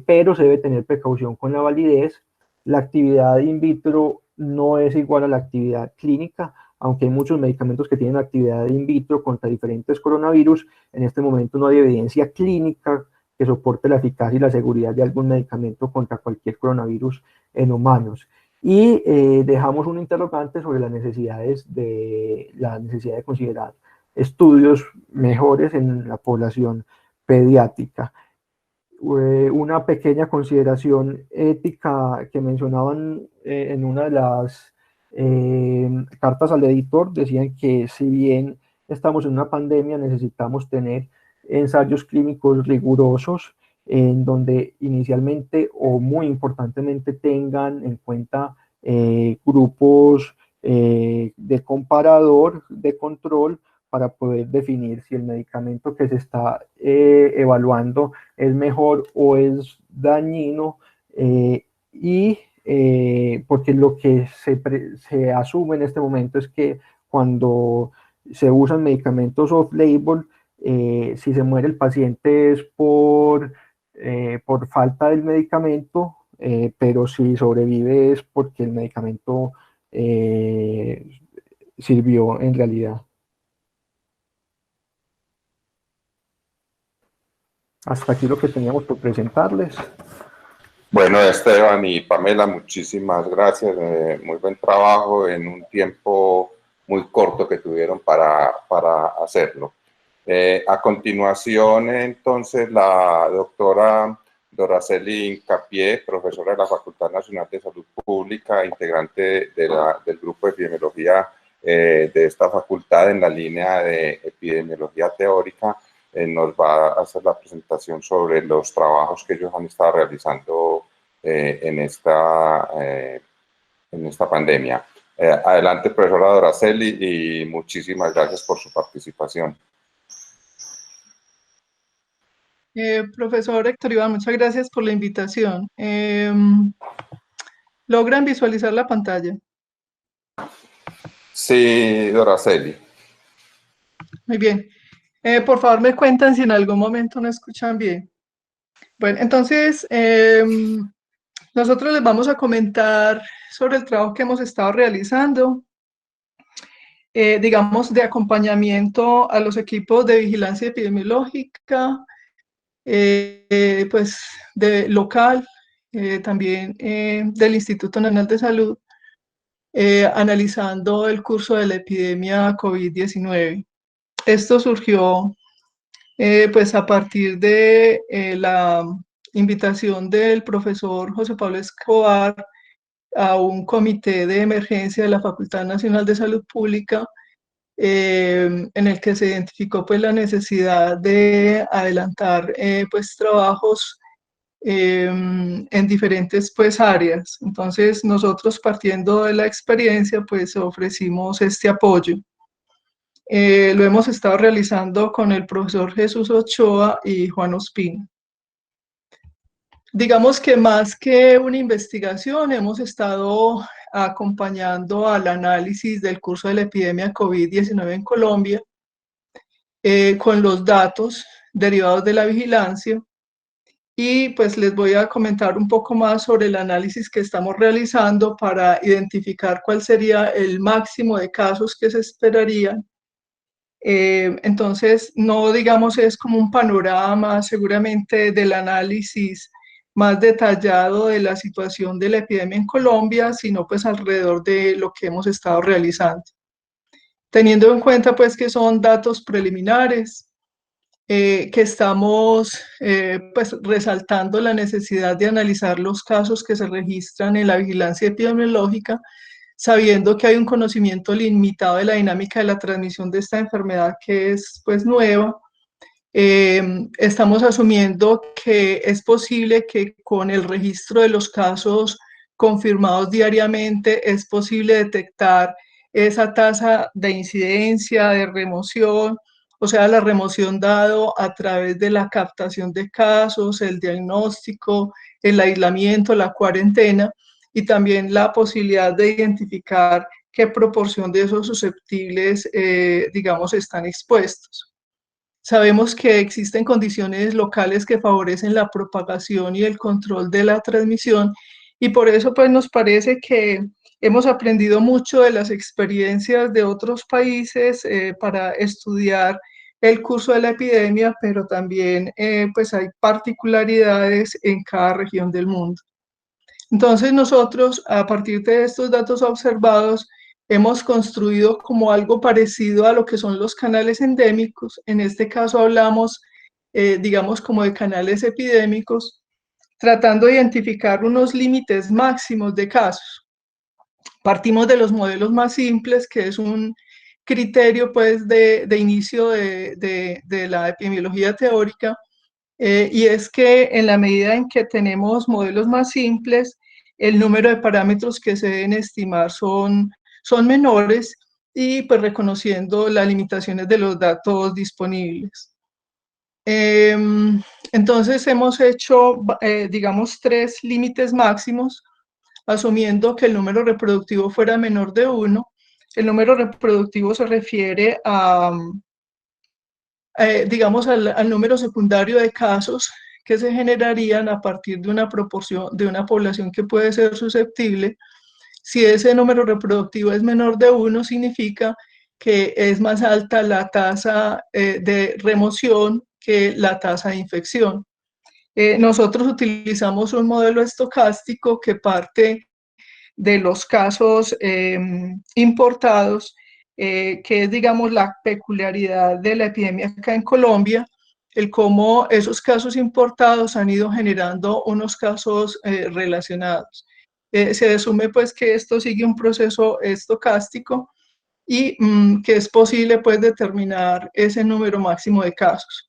pero se debe tener precaución con la validez. La actividad in vitro no es igual a la actividad clínica, aunque hay muchos medicamentos que tienen actividad in vitro contra diferentes coronavirus. En este momento no hay evidencia clínica que soporte la eficacia y la seguridad de algún medicamento contra cualquier coronavirus en humanos. Y dejamos un interrogante sobre la necesidad de considerar estudios mejores en la población pediátrica. Una pequeña consideración ética que mencionaban en una de las cartas al editor. Decían que si bien estamos en una pandemia, necesitamos tener ensayos clínicos rigurosos, en donde inicialmente o muy importantemente tengan en cuenta grupos de comparador, de control, para poder definir si el medicamento que se está evaluando es mejor o es dañino, porque lo que se asume en este momento es que cuando se usan medicamentos off-label, si se muere el paciente es por falta del medicamento, pero si sobrevive es porque el medicamento sirvió en realidad. Hasta aquí lo que teníamos por presentarles. Bueno, Esteban y Pamela, muchísimas gracias. Muy buen trabajo en un tiempo muy corto que tuvieron para hacerlo. A continuación, entonces, la doctora Doraceli Incapié, profesora de la Facultad Nacional de Salud Pública, integrante del grupo de epidemiología de esta facultad en la línea de epidemiología teórica, nos va a hacer la presentación sobre los trabajos que ellos han estado realizando en esta pandemia. Adelante, profesora Doraceli, y muchísimas gracias por su participación. Profesor Héctor Iván, muchas gracias por la invitación. ¿Logran visualizar la pantalla? Sí, Doraceli. Muy bien. Por favor, me cuentan si en algún momento no escuchan bien. Bueno, entonces, nosotros les vamos a comentar sobre el trabajo que hemos estado realizando, digamos, de acompañamiento a los equipos de vigilancia epidemiológica, pues de local, también del Instituto Nacional de Salud, analizando el curso de la epidemia COVID-19. Esto surgió pues a partir de la invitación del profesor José Pablo Escobar a un comité de emergencia de la Facultad Nacional de Salud Pública, en el que se identificó pues la necesidad de adelantar pues trabajos en diferentes pues áreas. Entonces nosotros, partiendo de la experiencia, pues ofrecimos este apoyo. Lo hemos estado realizando con el profesor Jesús Ochoa y Juan Ospina. Digamos que más que una investigación, hemos estado acompañando al análisis del curso de la epidemia COVID-19 en Colombia, con los datos derivados de la vigilancia, y pues les voy a comentar un poco más sobre el análisis que estamos realizando para identificar cuál sería el máximo de casos que se esperarían. Entonces, no digamos es como un panorama seguramente del análisis más detallado de la situación de la epidemia en Colombia, sino pues alrededor de lo que hemos estado realizando. Teniendo en cuenta pues que son datos preliminares, que estamos pues resaltando la necesidad de analizar los casos que se registran en la vigilancia epidemiológica, sabiendo que hay un conocimiento limitado de la dinámica de la transmisión de esta enfermedad que es pues nueva. Estamos asumiendo que es posible que con el registro de los casos confirmados diariamente es posible detectar esa tasa de incidencia, de remoción, o sea, la remoción dado a través de la captación de casos, el diagnóstico, el aislamiento, la cuarentena, y también la posibilidad de identificar qué proporción de esos susceptibles, digamos, están expuestos. Sabemos que existen condiciones locales que favorecen la propagación y el control de la transmisión, y por eso pues nos parece que hemos aprendido mucho de las experiencias de otros países para estudiar el curso de la epidemia, pero también pues hay particularidades en cada región del mundo. Entonces nosotros, a partir de estos datos observados, hemos construido como algo parecido a lo que son los canales endémicos. En este caso hablamos, digamos, como de canales epidémicos, tratando de identificar unos límites máximos de casos. Partimos de los modelos más simples, que es un criterio pues de inicio de la epidemiología teórica, y es que en la medida en que tenemos modelos más simples, el número de parámetros que se deben estimar son menores, y pues reconociendo las limitaciones de los datos disponibles. Entonces hemos hecho, digamos, 3 límites máximos, asumiendo que el número reproductivo fuera menor de 1. El número reproductivo se refiere a, digamos, al número secundario de casos que se generarían a partir de una proporción de una población que puede ser susceptible. Si ese número reproductivo es menor de 1, significa que es más alta la tasa de remoción que la tasa de infección. Nosotros utilizamos un modelo estocástico que parte de los casos importados, que es, digamos, la peculiaridad de la epidemia acá en Colombia, el cómo esos casos importados han ido generando unos casos relacionados. Se asume pues que esto sigue un proceso estocástico, y que es posible pues determinar ese número máximo de casos.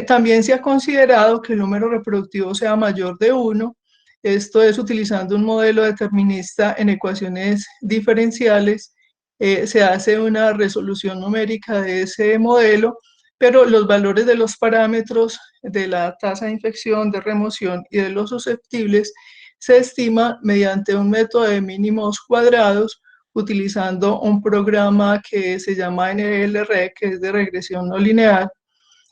También se ha considerado que el número reproductivo sea mayor de 1. Esto es utilizando un modelo determinista en ecuaciones diferenciales. Se hace una resolución numérica de ese modelo, pero los valores de los parámetros de la tasa de infección, de remoción y de los susceptibles se estima mediante un método de mínimos cuadrados, utilizando un programa que se llama NLR, que es de regresión no lineal,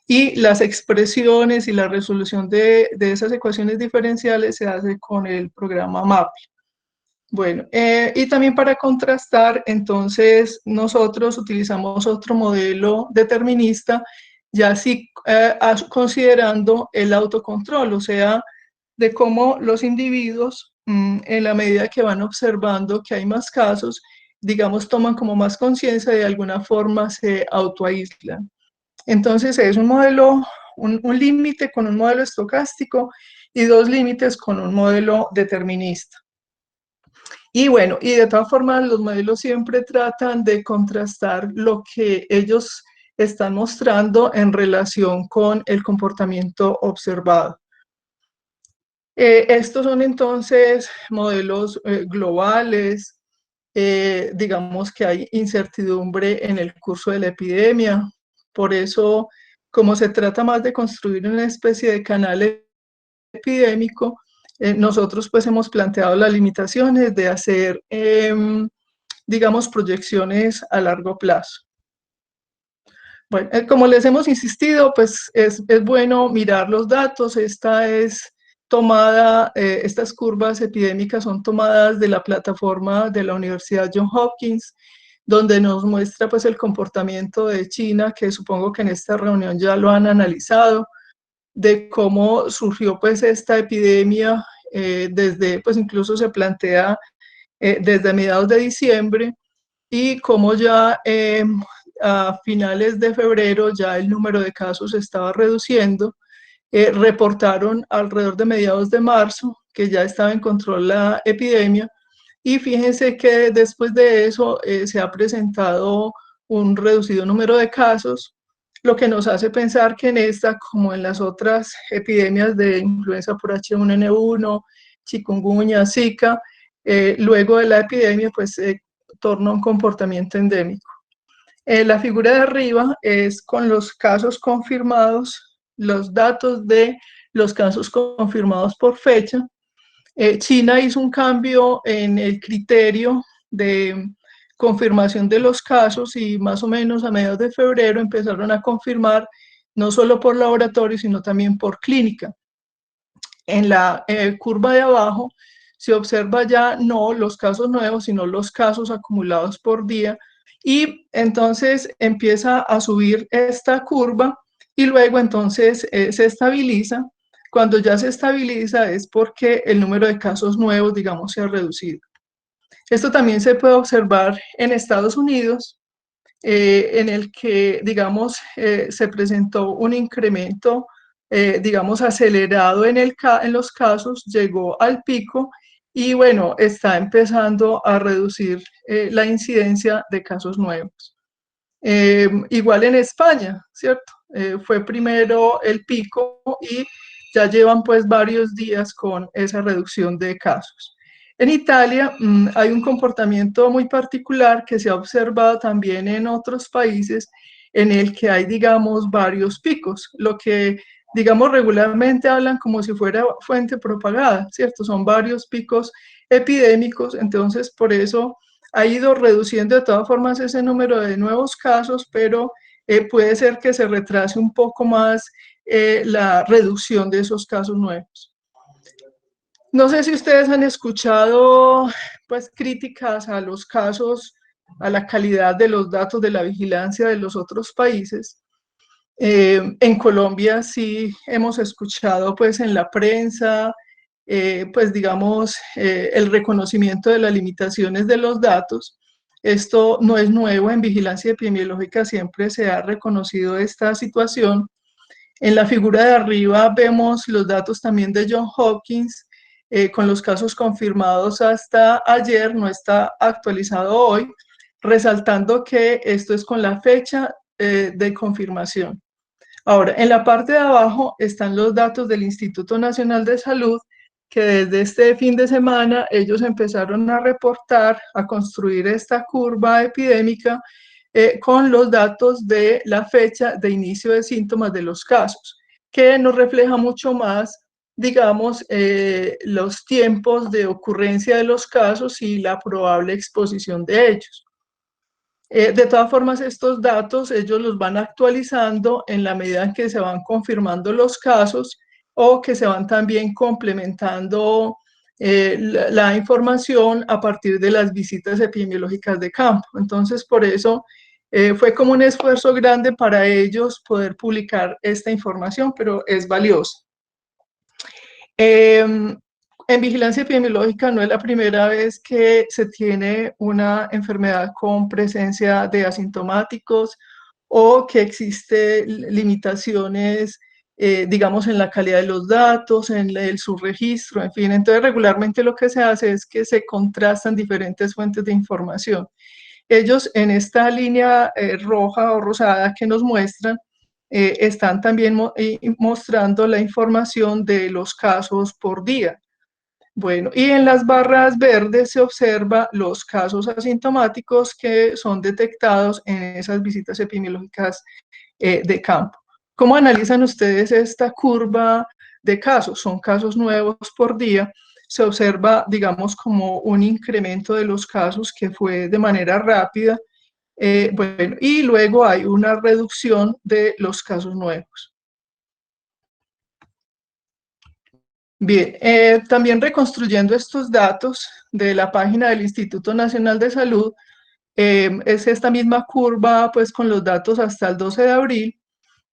y las expresiones y la resolución de esas ecuaciones diferenciales se hace con el programa MAPLE. Bueno, y también para contrastar, entonces nosotros utilizamos otro modelo determinista, ya sí considerando el autocontrol, o sea, de cómo los individuos, en la medida que van observando que hay más casos, digamos, toman como más conciencia y de alguna forma se autoaíslan. Entonces es un modelo, un límite con un modelo estocástico y dos límites con un modelo determinista. Y bueno, y de todas formas los modelos siempre tratan de contrastar lo que ellos están mostrando en relación con el comportamiento observado. Estos son entonces modelos globales. Digamos que hay incertidumbre en el curso de la epidemia. Por eso, como se trata más de construir una especie de canal epidémico, nosotros pues hemos planteado las limitaciones de hacer, digamos, proyecciones a largo plazo. Bueno, como les hemos insistido, pues es bueno mirar los datos. Esta es tomada, estas curvas epidémicas son tomadas de la plataforma de la Universidad Johns Hopkins, donde nos muestra pues el comportamiento de China, que supongo que en esta reunión ya lo han analizado, de cómo surgió pues esta epidemia, desde, pues incluso se plantea desde mediados de diciembre, y cómo ya a finales de febrero ya el número de casos estaba reduciendo. Reportaron alrededor de mediados de marzo que ya estaba en control la epidemia, y fíjense que después de eso se ha presentado un reducido número de casos, lo que nos hace pensar que en esta, como en las otras epidemias de influenza por H1N1, chikungunya, Zika, luego de la epidemia, pues torna a un comportamiento endémico. La figura de arriba es con los casos confirmados, los datos de los casos confirmados por fecha. China hizo un cambio en el criterio de confirmación de los casos, y más o menos a mediados de febrero empezaron a confirmar no solo por laboratorio, sino también por clínica. En la curva de abajo se observa ya no los casos nuevos, sino los casos acumulados por día, y entonces empieza a subir esta curva y luego entonces se estabiliza. Cuando ya se estabiliza es porque el número de casos nuevos, digamos, se ha reducido. Esto también se puede observar en Estados Unidos, en el que, digamos, se presentó un incremento, digamos, acelerado en los casos, llegó al pico y, bueno, está empezando a reducir la incidencia de casos nuevos. Igual en España, ¿cierto? Fue primero el pico y ya llevan pues varios días con esa reducción de casos. En Italia hay un comportamiento muy particular que se ha observado también en otros países, en el que hay, digamos, varios picos, lo que, digamos, regularmente hablan como si fuera fuente propagada, ¿cierto? Son varios picos epidémicos, entonces por eso ha ido reduciendo de todas formas ese número de nuevos casos, pero puede ser que se retrase un poco más la reducción de esos casos nuevos. No sé si ustedes han escuchado pues críticas a los casos, a la calidad de los datos de la vigilancia de los otros países. En Colombia sí hemos escuchado pues en la prensa, pues digamos, el reconocimiento de las limitaciones de los datos. Esto no es nuevo, en vigilancia epidemiológica siempre se ha reconocido esta situación. En la figura de arriba vemos los datos también de Johns Hopkins, con los casos confirmados hasta ayer, no está actualizado hoy, resaltando que esto es con la fecha de confirmación. Ahora, en la parte de abajo están los datos del Instituto Nacional de Salud, que desde este fin de semana ellos empezaron a reportar, a construir esta curva epidémica con los datos de la fecha de inicio de síntomas de los casos, que nos refleja mucho más digamos, los tiempos de ocurrencia de los casos y la probable exposición de ellos. De todas formas, estos datos ellos los van actualizando en la medida en que se van confirmando los casos o que se van también complementando la información a partir de las visitas epidemiológicas de campo. Entonces, por eso fue como un esfuerzo grande para ellos poder publicar esta información, pero es valiosa. En vigilancia epidemiológica no es la primera vez que se tiene una enfermedad con presencia de asintomáticos o que existen limitaciones, digamos, en la calidad de los datos, en el subregistro, en fin. Entonces, regularmente lo que se hace es que se contrastan diferentes fuentes de información. Ellos en esta línea roja o rosada que nos muestran, están también mostrando la información de los casos por día. Bueno, y en las barras verdes se observa los casos asintomáticos que son detectados en esas visitas epidemiológicas de campo. ¿Cómo analizan ustedes esta curva de casos? Son casos nuevos por día. Se observa, digamos, como un incremento de los casos que fue de manera rápida. Bueno, y luego hay una reducción de los casos nuevos. Bien, también reconstruyendo estos datos de la página del Instituto Nacional de Salud, es esta misma curva pues con los datos hasta el 12 de abril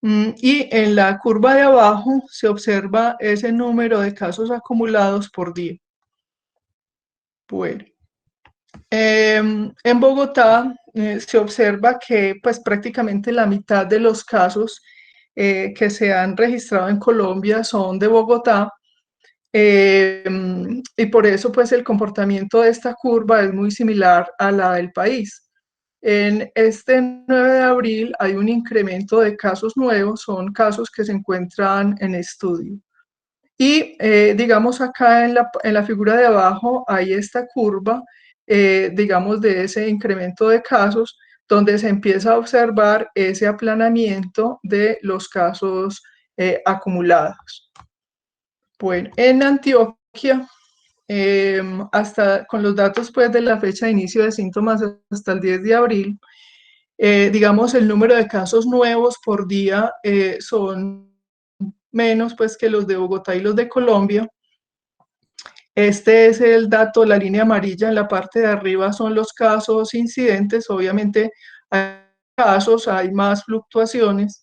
y en la curva de abajo se observa ese número de casos acumulados por día. Bueno, en Bogotá se observa que pues prácticamente la mitad de los casos que se han registrado en Colombia son de Bogotá. Y por eso pues el comportamiento de esta curva es muy similar a la del país. En este 9 de abril hay un incremento de casos nuevos, son casos que se encuentran en estudio. Y digamos acá en la figura de abajo hay esta curva, digamos de ese incremento de casos, donde se empieza a observar ese aplanamiento de los casos acumulados. Bueno, en Antioquia, hasta con los datos pues, de la fecha de inicio de síntomas hasta el 10 de abril, digamos el número de casos nuevos por día son menos pues, que los de Bogotá y los de Colombia. Este es el dato, la línea amarilla en la parte de arriba son los casos incidentes, obviamente hay casos, hay más fluctuaciones.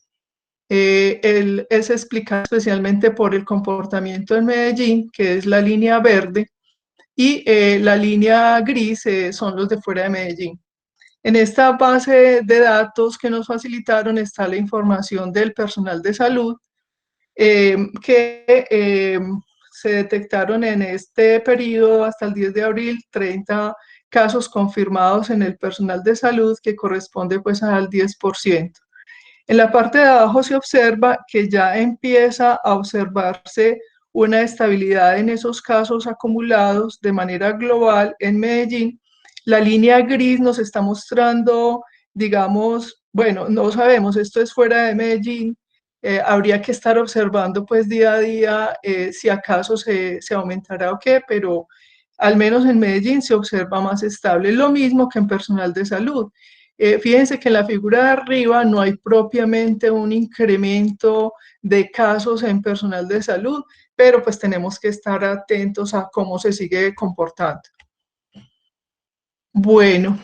Es explicado especialmente por el comportamiento en Medellín, que es la línea verde, y la línea gris son los de fuera de Medellín. En esta base de datos que nos facilitaron está la información del personal de salud, que se detectaron en este periodo hasta el 10 de abril 30 casos confirmados en el personal de salud, que corresponde pues al 10%. En la parte de abajo se observa que ya empieza a observarse una estabilidad en esos casos acumulados de manera global en Medellín. La línea gris nos está mostrando, digamos, bueno, no sabemos, esto es fuera de Medellín, habría que estar observando pues día a día si acaso se aumentará o qué, pero al menos en Medellín se observa más estable, lo mismo que en personal de salud. Fíjense que en la figura de arriba no hay propiamente un incremento de casos en personal de salud, pero pues tenemos que estar atentos a cómo se sigue comportando. Bueno,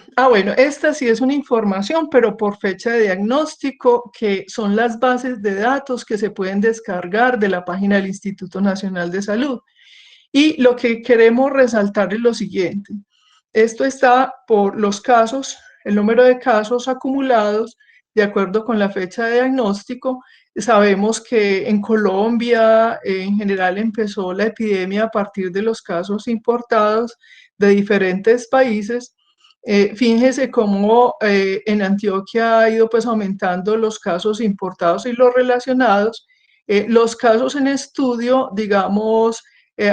esta sí es una información, pero por fecha de diagnóstico, que son las bases de datos que se pueden descargar de la página del Instituto Nacional de Salud. Y lo que queremos resaltar es lo siguiente. Esto está por los casos, el número de casos acumulados de acuerdo con la fecha de diagnóstico. Sabemos que en Colombia en general empezó la epidemia a partir de los casos importados de diferentes países. Fíjense cómo en Antioquia ha ido pues aumentando los casos importados y los relacionados. Los casos en estudio, digamos,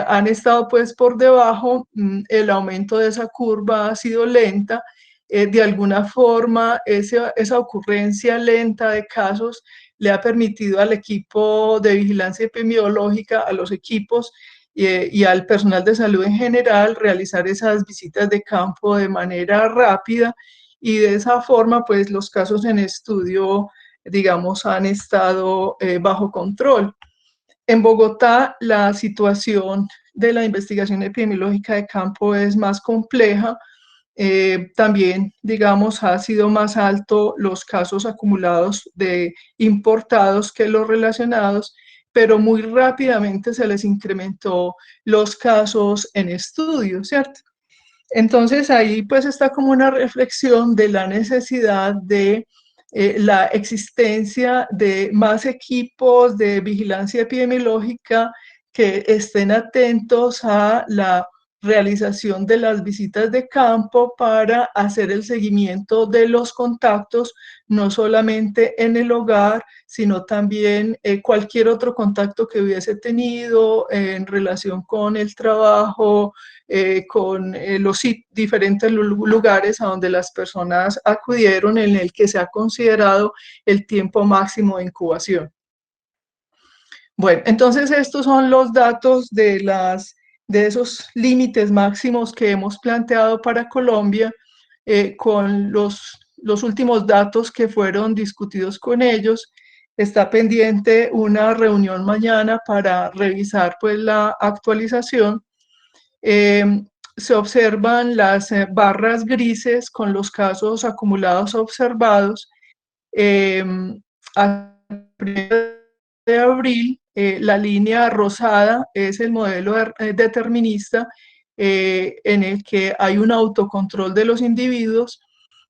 han estado pues por debajo, el aumento de esa curva ha sido lenta, de alguna forma esa ocurrencia lenta de casos le ha permitido al equipo de vigilancia epidemiológica, a los equipos y al personal de salud en general realizar esas visitas de campo de manera rápida, y de esa forma pues los casos en estudio, digamos, han estado bajo control. En Bogotá la situación de la investigación epidemiológica de campo es más compleja. También, digamos, ha sido más alto los casos acumulados de importados que los relacionados, pero muy rápidamente se les incrementó los casos en estudio, ¿cierto? Entonces ahí pues está como una reflexión de la necesidad de la existencia de más equipos de vigilancia epidemiológica que estén atentos a la realización de las visitas de campo para hacer el seguimiento de los contactos, no solamente en el hogar, sino también cualquier otro contacto que hubiese tenido en relación con el trabajo, con los diferentes lugares a donde las personas acudieron, en el que se ha considerado el tiempo máximo de incubación. Bueno, entonces estos son los datos de esos límites máximos que hemos planteado para Colombia, con los últimos datos que fueron discutidos con ellos. Está pendiente una reunión mañana para revisar pues la actualización. Se observan las barras grises con los casos acumulados observados. A de abril, la línea rosada es el modelo determinista, en el que hay un autocontrol de los individuos,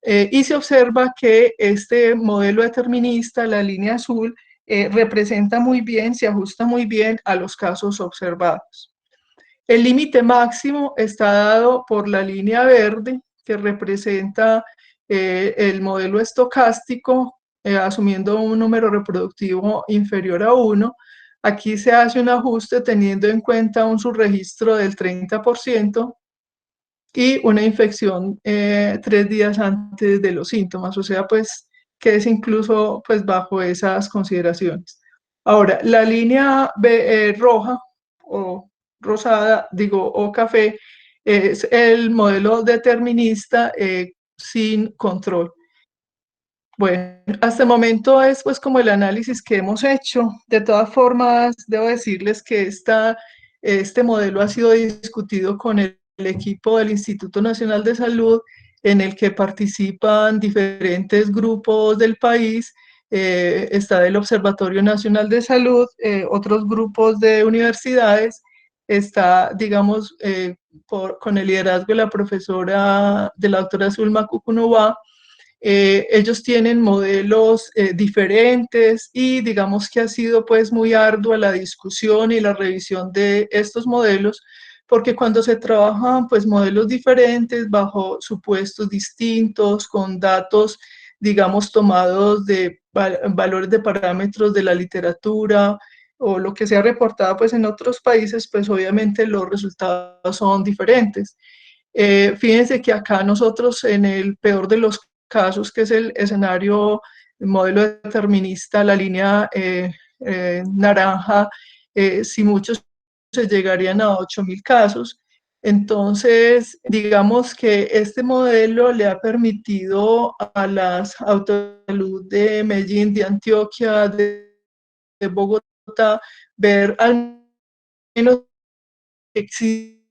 y se observa que este modelo determinista, la línea azul, representa muy bien, se ajusta muy bien a los casos observados. El límite máximo está dado por la línea verde, que representa el modelo estocástico, asumiendo un número reproductivo inferior a 1. Aquí se hace un ajuste teniendo en cuenta un subregistro del 30% y una infección 3 días antes de los síntomas, o sea, pues que es incluso pues bajo esas consideraciones. Ahora, la línea roja o rosada, digo, o café, es el modelo determinista sin control. Bueno, hasta el momento es pues como el análisis que hemos hecho. De todas formas, debo decirles que este modelo ha sido discutido con el equipo del Instituto Nacional de Salud, en el que participan diferentes grupos del país. Está el Observatorio Nacional de Salud, otros grupos de universidades, está, digamos, con el liderazgo de la profesora, de la doctora Zulma Cucunubá. Ellos tienen modelos diferentes, y digamos que ha sido pues muy ardua la discusión y la revisión de estos modelos, porque cuando se trabajan pues modelos diferentes bajo supuestos distintos, con datos digamos tomados de valores de parámetros de la literatura o lo que se ha reportado pues en otros países, pues obviamente los resultados son diferentes. Fíjense que acá nosotros, en el peor de los casos, que es el escenario, el modelo determinista, la línea naranja, si muchos se llegarían a 8.000 casos. Entonces, digamos que este modelo le ha permitido a las autoridades de salud de Medellín, de Antioquia, de Bogotá, ver al menos que existe,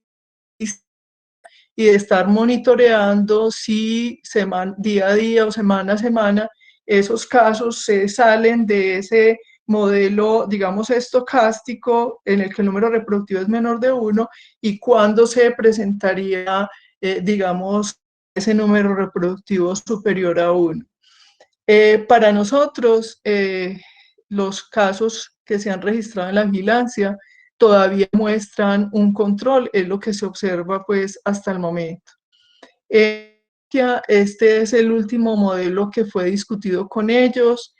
y de estar monitoreando si día a día o semana a semana esos casos se salen de ese modelo, digamos, estocástico, en el que el número reproductivo es menor de 1, y cuándo se presentaría, digamos, ese número reproductivo superior a 1. Para nosotros, los casos que se han registrado en la vigilancia todavía muestran un control, es lo que se observa pues hasta el momento. Este es el último modelo que fue discutido con ellos,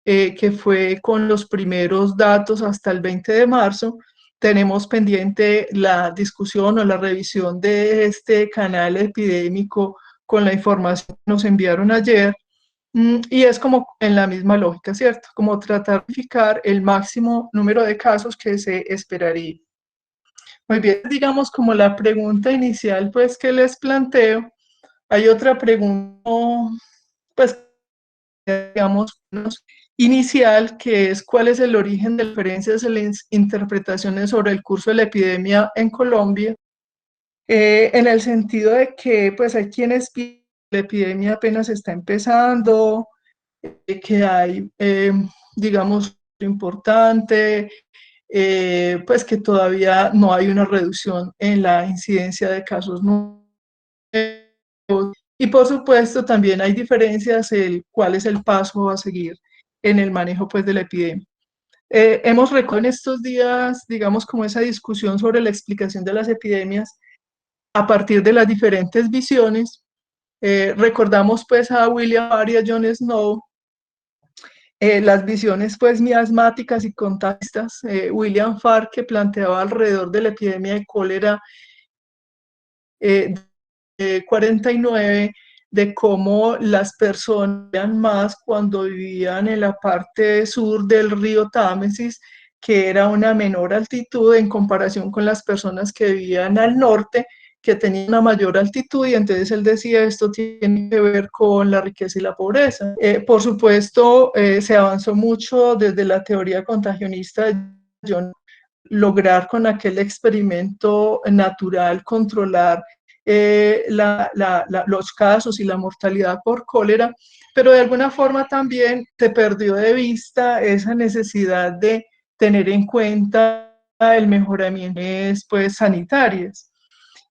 que fue con los primeros datos hasta el 20 de marzo. Tenemos pendiente la discusión o la revisión de este canal epidémico con la información que nos enviaron ayer. Y es como en la misma lógica, ¿cierto? Como tratar de verificar el máximo número de casos que se esperaría. Muy bien, digamos como la pregunta inicial pues que les planteo, hay otra pregunta pues digamos inicial que es cuál es el origen de diferencias en las interpretaciones sobre el curso de la epidemia en Colombia, en el sentido de que pues hay quienes piensan que la epidemia apenas está empezando, que hay digamos importante, pues que todavía no hay una reducción en la incidencia de casos nuevos. Y por supuesto también hay diferencias en cuál es el paso a seguir en el manejo pues de la epidemia. Hemos recordado en estos días, digamos, como esa discusión sobre la explicación de las epidemias a partir de las diferentes visiones. Recordamos pues a William Farr y a John Snow, las visiones pues miasmáticas y contactistas. William Farr, que planteaba alrededor de la epidemia de cólera de 49, de cómo las personas eran más cuando vivían en la parte sur del río Támesis, que era una menor altitud en comparación con las personas que vivían al norte, que tenían una mayor altitud, y entonces él decía, esto tiene que ver con la riqueza y la pobreza. Por supuesto, se avanzó mucho desde la teoría contagionista de John, lograr con aquel experimento natural controlar los casos y la mortalidad por cólera, pero de alguna forma también se perdió de vista esa necesidad de tener en cuenta el mejoramiento pues, sanitarias.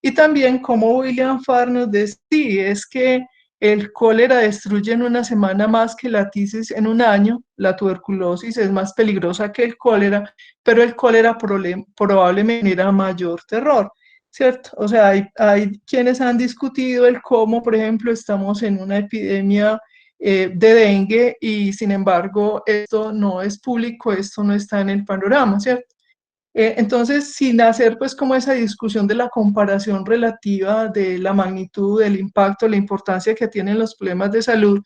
Y también, como William Farr nos decía, es que el cólera destruye en una semana más que la tisis en un año, la tuberculosis es más peligrosa que el cólera, pero el cólera probablemente genera mayor terror, ¿cierto? O sea, hay quienes han discutido el cómo, por ejemplo, estamos en una epidemia de dengue y sin embargo esto no es público, esto no está en el panorama, ¿cierto? Entonces, sin hacer pues como esa discusión de la comparación relativa de la magnitud, del impacto, la importancia que tienen los problemas de salud,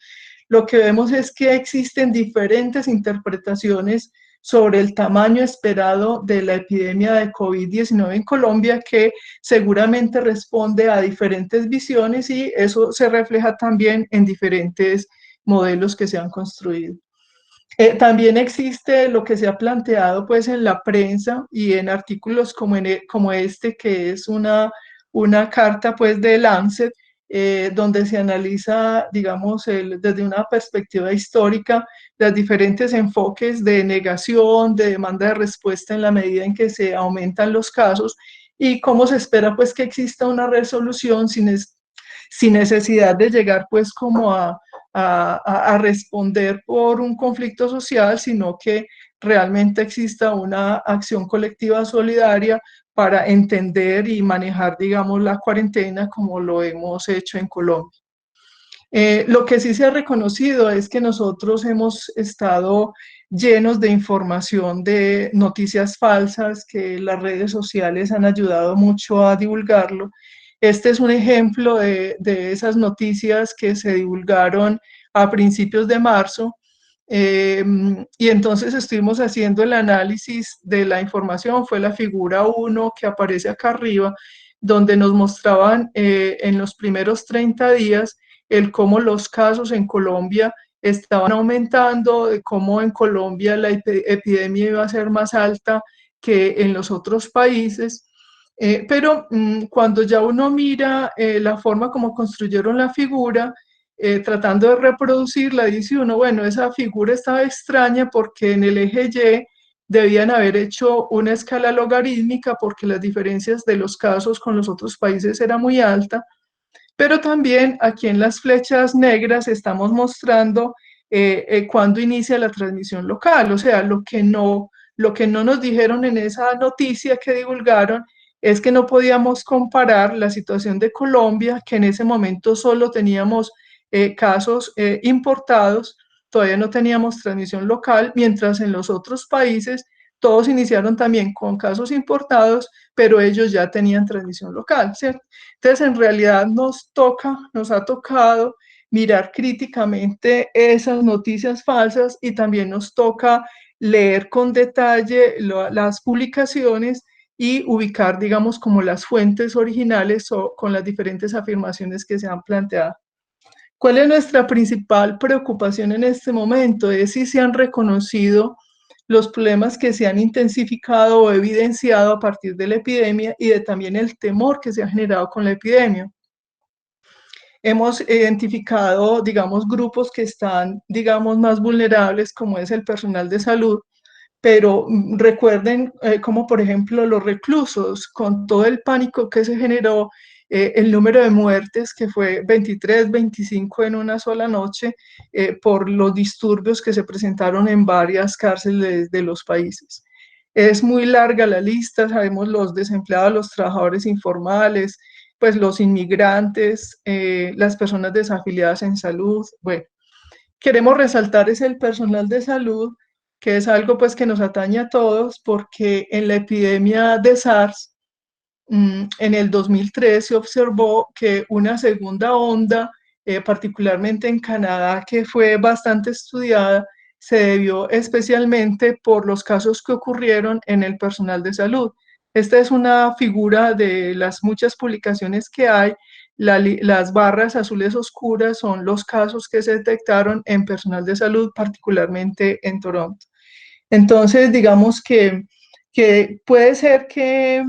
lo que vemos es que existen diferentes interpretaciones sobre el tamaño esperado de la epidemia de COVID-19 en Colombia, que seguramente responde a diferentes visiones y eso se refleja también en diferentes modelos que se han construido. También existe lo que se ha planteado pues en la prensa y en artículos como este, que es una carta pues de Lancet, donde se analiza, digamos, desde una perspectiva histórica, los diferentes enfoques de negación, de demanda de respuesta en la medida en que se aumentan los casos y cómo se espera pues que exista una resolución sin necesidad de llegar pues como a responder por un conflicto social, sino que realmente exista una acción colectiva solidaria para entender y manejar, digamos, la cuarentena como lo hemos hecho en Colombia. Lo que sí se ha reconocido es que nosotros hemos estado llenos de información, de noticias falsas, que las redes sociales han ayudado mucho a divulgarlo. Este es un ejemplo de esas noticias que se divulgaron a principios de marzo, y entonces estuvimos haciendo el análisis de la información. Fue la figura 1 que aparece acá arriba, donde nos mostraban en los primeros 30 días el cómo los casos en Colombia estaban aumentando, de cómo en Colombia la epidemia iba a ser más alta que en los otros países. Pero cuando ya uno mira la forma como construyeron la figura, tratando de reproducirla, dice uno, bueno, esa figura estaba extraña porque en el eje Y debían haber hecho una escala logarítmica porque las diferencias de los casos con los otros países era muy alta, pero también aquí en las flechas negras estamos mostrando cuándo inicia la transmisión local, o sea, lo que no nos dijeron en esa noticia que divulgaron es que no podíamos comparar la situación de Colombia, que en ese momento solo teníamos casos importados, todavía no teníamos transmisión local, mientras en los otros países todos iniciaron también con casos importados, pero ellos ya tenían transmisión local, ¿cierto? Entonces, en realidad nos ha tocado mirar críticamente esas noticias falsas y también nos toca leer con detalle las publicaciones y ubicar, digamos, como las fuentes originales o con las diferentes afirmaciones que se han planteado. ¿Cuál es nuestra principal preocupación en este momento? Es si se han reconocido los problemas que se han intensificado o evidenciado a partir de la epidemia y de también el temor que se ha generado con la epidemia. Hemos identificado, digamos, grupos que están, digamos, más vulnerables, como es el personal de salud, pero recuerden como por ejemplo los reclusos, con todo el pánico que se generó, el número de muertes que fue 23, 25 en una sola noche por los disturbios que se presentaron en varias cárceles de los países. Es muy larga la lista, sabemos los desempleados, los trabajadores informales, pues los inmigrantes, las personas desafiliadas en salud. Bueno, queremos resaltar es el personal de salud, que es algo pues que nos atañe a todos, porque en la epidemia de SARS, en el 2003 se observó que una segunda onda, particularmente en Canadá, que fue bastante estudiada, se debió especialmente por los casos que ocurrieron en el personal de salud. Esta es una figura de las muchas publicaciones que hay. Las barras azules oscuras son los casos que se detectaron en personal de salud, particularmente en Toronto. Entonces, digamos que puede ser que,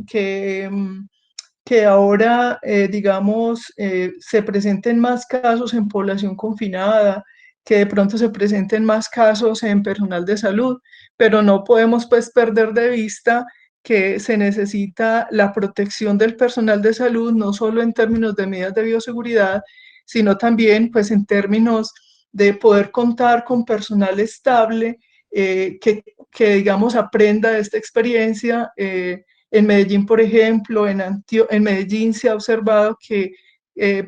que ahora, digamos, se presenten más casos en población confinada, que de pronto se presenten más casos en personal de salud, pero no podemos pues perder de vista que se necesita la protección del personal de salud, no solo en términos de medidas de bioseguridad, sino también pues en términos de poder contar con personal estable, que digamos aprenda de esta experiencia. En Medellín, por ejemplo, en Medellín se ha observado que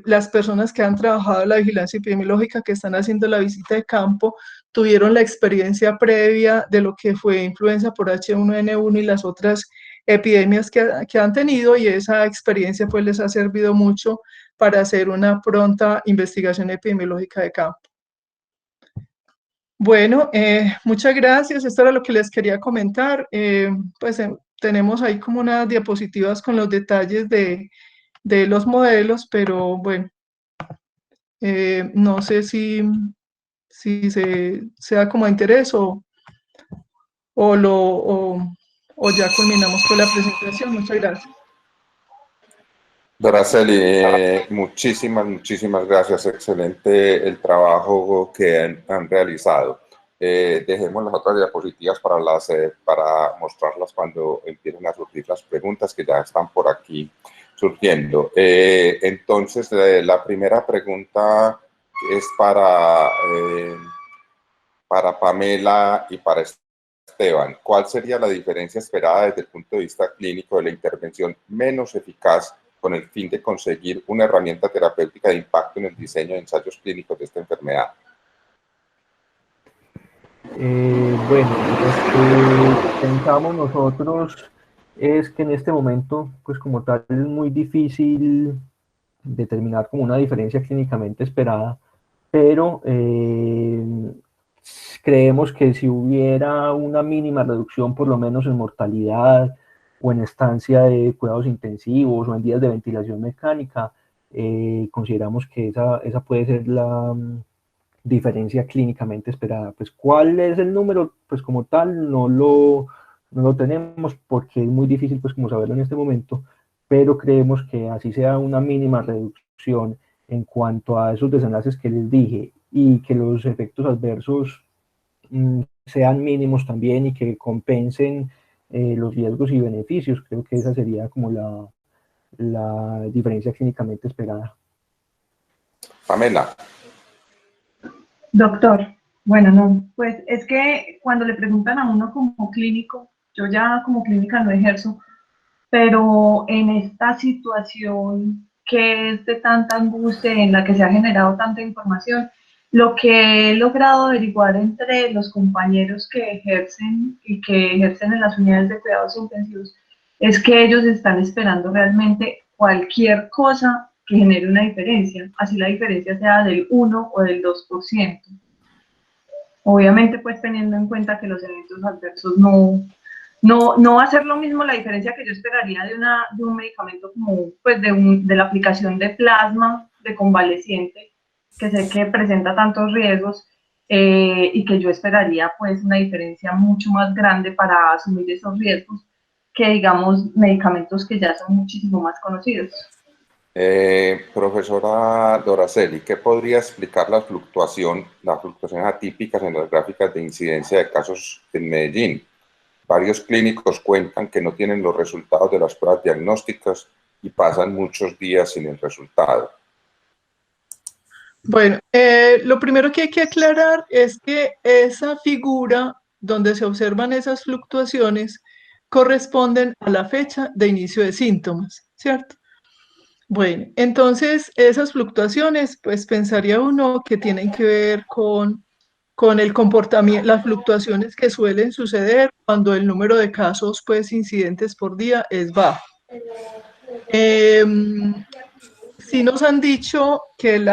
las personas que han trabajado en la vigilancia epidemiológica, que están haciendo la visita de campo, tuvieron la experiencia previa de lo que fue influenza por H1N1 y las otras epidemias que han tenido, y esa experiencia pues les ha servido mucho para hacer una pronta investigación epidemiológica de campo. Bueno, muchas gracias. Esto era lo que les quería comentar. Pues tenemos ahí como unas diapositivas con los detalles de los modelos, pero bueno, no sé si se da como interés o ya culminamos con la presentación. Muchas gracias. Araceli, muchísimas gracias. Excelente el trabajo que han realizado. Dejemos las otras diapositivas para mostrarlas cuando empiecen a surgir las preguntas que ya están por aquí surgiendo. Entonces, la primera pregunta es para Pamela y para Esteban. ¿Cuál sería la diferencia esperada desde el punto de vista clínico de la intervención menos eficaz con el fin de conseguir una herramienta terapéutica de impacto en el diseño de ensayos clínicos de esta enfermedad? Bueno, lo que pensamos nosotros es que en este momento, pues como tal, es muy difícil determinar como una diferencia clínicamente esperada, pero creemos que si hubiera una mínima reducción, por lo menos en mortalidad o en estancia de cuidados intensivos o en días de ventilación mecánica, consideramos que esa puede ser la diferencia clínicamente esperada. Pues ¿cuál es el número? Pues como tal no lo tenemos porque es muy difícil pues como saberlo en este momento, pero creemos que así sea una mínima reducción en cuanto a esos desenlaces que les dije y que los efectos adversos sean mínimos también y que compensen los riesgos y beneficios. Creo que esa sería como la diferencia clínicamente esperada. Pamela. Doctor, bueno, no, pues es que cuando le preguntan a uno como clínico, yo ya como clínica no ejerzo, pero en esta situación que es de tanta angustia en la que se ha generado tanta información, lo que he logrado averiguar entre los compañeros que ejercen y que ejercen en las unidades de cuidados intensivos es que ellos están esperando realmente cualquier cosa que genere una diferencia, así la diferencia sea del 1 o del 2%. Obviamente, pues teniendo en cuenta que los eventos adversos no va a ser lo mismo la diferencia que yo esperaría de un medicamento como, pues de la aplicación de plasma de convaleciente, que sé que presenta tantos riesgos, y que yo esperaría pues una diferencia mucho más grande para asumir esos riesgos que, digamos, medicamentos que ya son muchísimo más conocidos. Profesora Doraceli, ¿qué podría explicar las fluctuaciones atípicas en las gráficas de incidencia de casos en Medellín? Varios clínicos cuentan que no tienen los resultados de las pruebas diagnósticas y pasan muchos días sin el resultado. Bueno, lo primero que hay que aclarar es que esa figura donde se observan esas fluctuaciones corresponden a la fecha de inicio de síntomas, ¿cierto? Bueno, entonces esas fluctuaciones, pues pensaría uno que tienen que ver con el comportamiento, las fluctuaciones que suelen suceder cuando el número de casos, pues incidentes por día es bajo. Sí nos han dicho que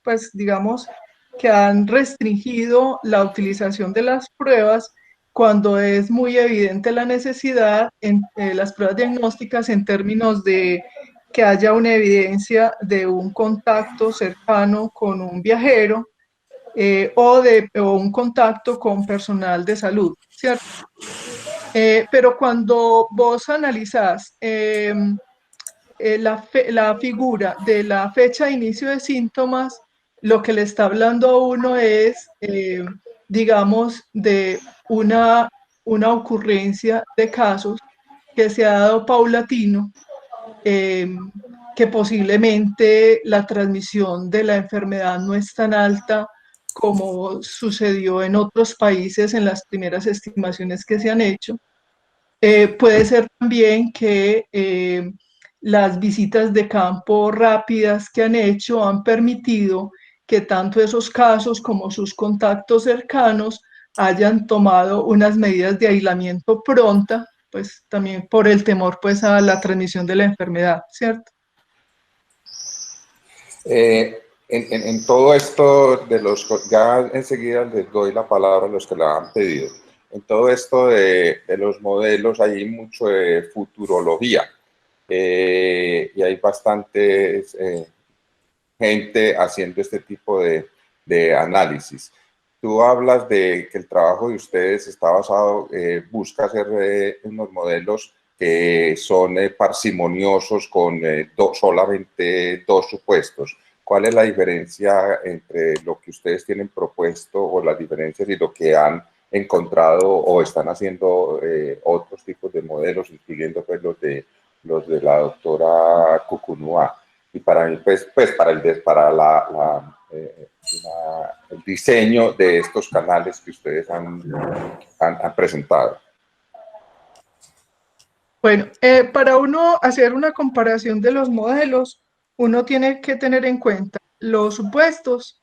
pues digamos, que han restringido la utilización de las pruebas cuando es muy evidente la necesidad en las pruebas diagnósticas en términos de que haya una evidencia de un contacto cercano con un viajero o un contacto con personal de salud, ¿cierto? Pero cuando vos analizás la figura de la fecha de inicio de síntomas, lo que le está hablando a uno es, digamos, de una ocurrencia de casos que se ha dado paulatino, que posiblemente la transmisión de la enfermedad no es tan alta como sucedió en otros países en las primeras estimaciones que se han hecho. Puede ser también que las visitas de campo rápidas que han hecho han permitido que tanto esos casos como sus contactos cercanos hayan tomado unas medidas de aislamiento pronta, pues también por el temor pues a la transmisión de la enfermedad, ¿cierto? En todo esto de ya enseguida les doy la palabra a los que la han pedido. En todo esto de los modelos hay mucho de futurología y hay bastante gente haciendo este tipo de análisis. Tú hablas de que el trabajo de ustedes está basado, busca hacer unos modelos que son parsimoniosos con solamente dos supuestos. ¿Cuál es la diferencia entre lo que ustedes tienen propuesto o las diferencias y lo que han encontrado o están haciendo otros tipos de modelos, incluyendo pues, los de la doctora Cucunúa? Y para mí, pues para el diseño de estos canales que ustedes han presentado. Bueno, para uno hacer una comparación de los modelos, uno tiene que tener en cuenta los supuestos,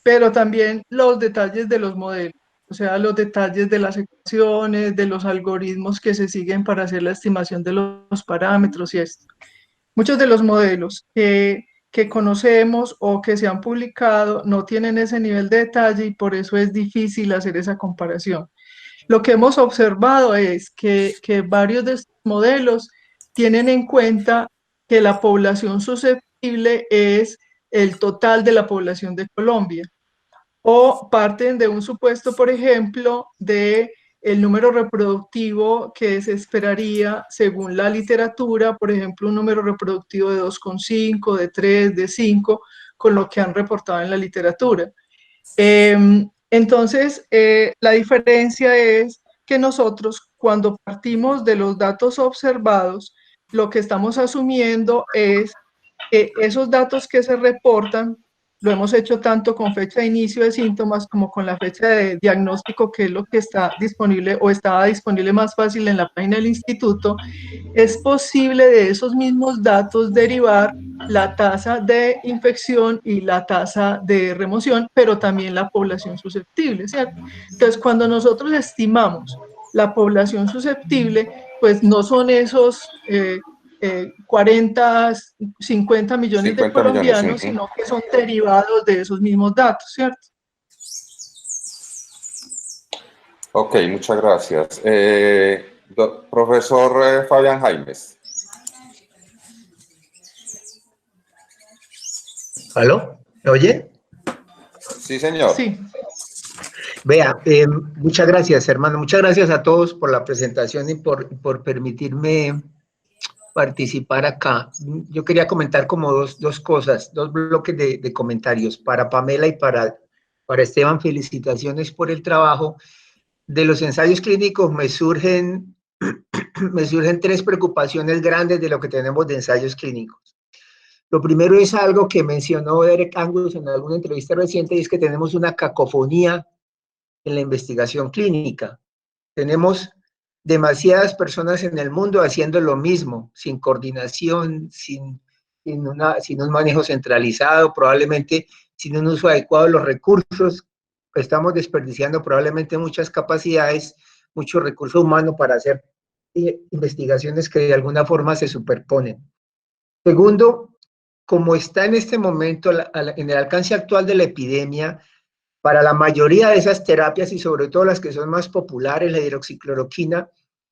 pero también los detalles de los modelos, o sea, los detalles de las ecuaciones, de los algoritmos que se siguen para hacer la estimación de los parámetros y esto. Muchos de los modelos que conocemos o que se han publicado no tienen ese nivel de detalle y por eso es difícil hacer esa comparación. Lo que hemos observado es que varios de estos modelos tienen en cuenta que la población susceptible es el total de la población de Colombia, o parten de un supuesto, por ejemplo, de el número reproductivo que se esperaría según la literatura, por ejemplo, un número reproductivo de 2,5, de 3, de 5, con lo que han reportado en la literatura. Entonces, la diferencia es que nosotros, cuando partimos de los datos observados, lo que estamos asumiendo es que esos datos que se reportan, lo hemos hecho tanto con fecha de inicio de síntomas como con la fecha de diagnóstico, que es lo que está disponible o estaba disponible más fácil en la página del instituto, es posible de esos mismos datos derivar la tasa de infección y la tasa de remoción, pero también la población susceptible, ¿cierto? Entonces, cuando nosotros estimamos la población susceptible, pues no son esos 40, 50 millones de 50 colombianos, millones, sino que son derivados de esos mismos datos, ¿cierto? Ok, muchas gracias. Profesor Fabián Jaimes. ¿Aló? ¿Me oye? Sí, señor. Sí. Vea, muchas gracias, hermano. Muchas gracias a todos por la presentación y por permitirme participar acá. Yo quería comentar como dos cosas, dos bloques de comentarios. Para Pamela y para Esteban, felicitaciones por el trabajo. De los ensayos clínicos me surgen tres preocupaciones grandes de lo que tenemos de ensayos clínicos. Lo primero es algo que mencionó Derek Angus en alguna entrevista reciente, y es que tenemos una cacofonía en la investigación clínica. Tenemos demasiadas personas en el mundo haciendo lo mismo, sin coordinación, sin un manejo centralizado, probablemente sin un uso adecuado de los recursos. Estamos desperdiciando probablemente muchas capacidades, mucho recurso humano para hacer investigaciones que de alguna forma se superponen. Segundo, como está en este momento en el alcance actual de la epidemia, para la mayoría de esas terapias y sobre todo las que son más populares, la hidroxicloroquina,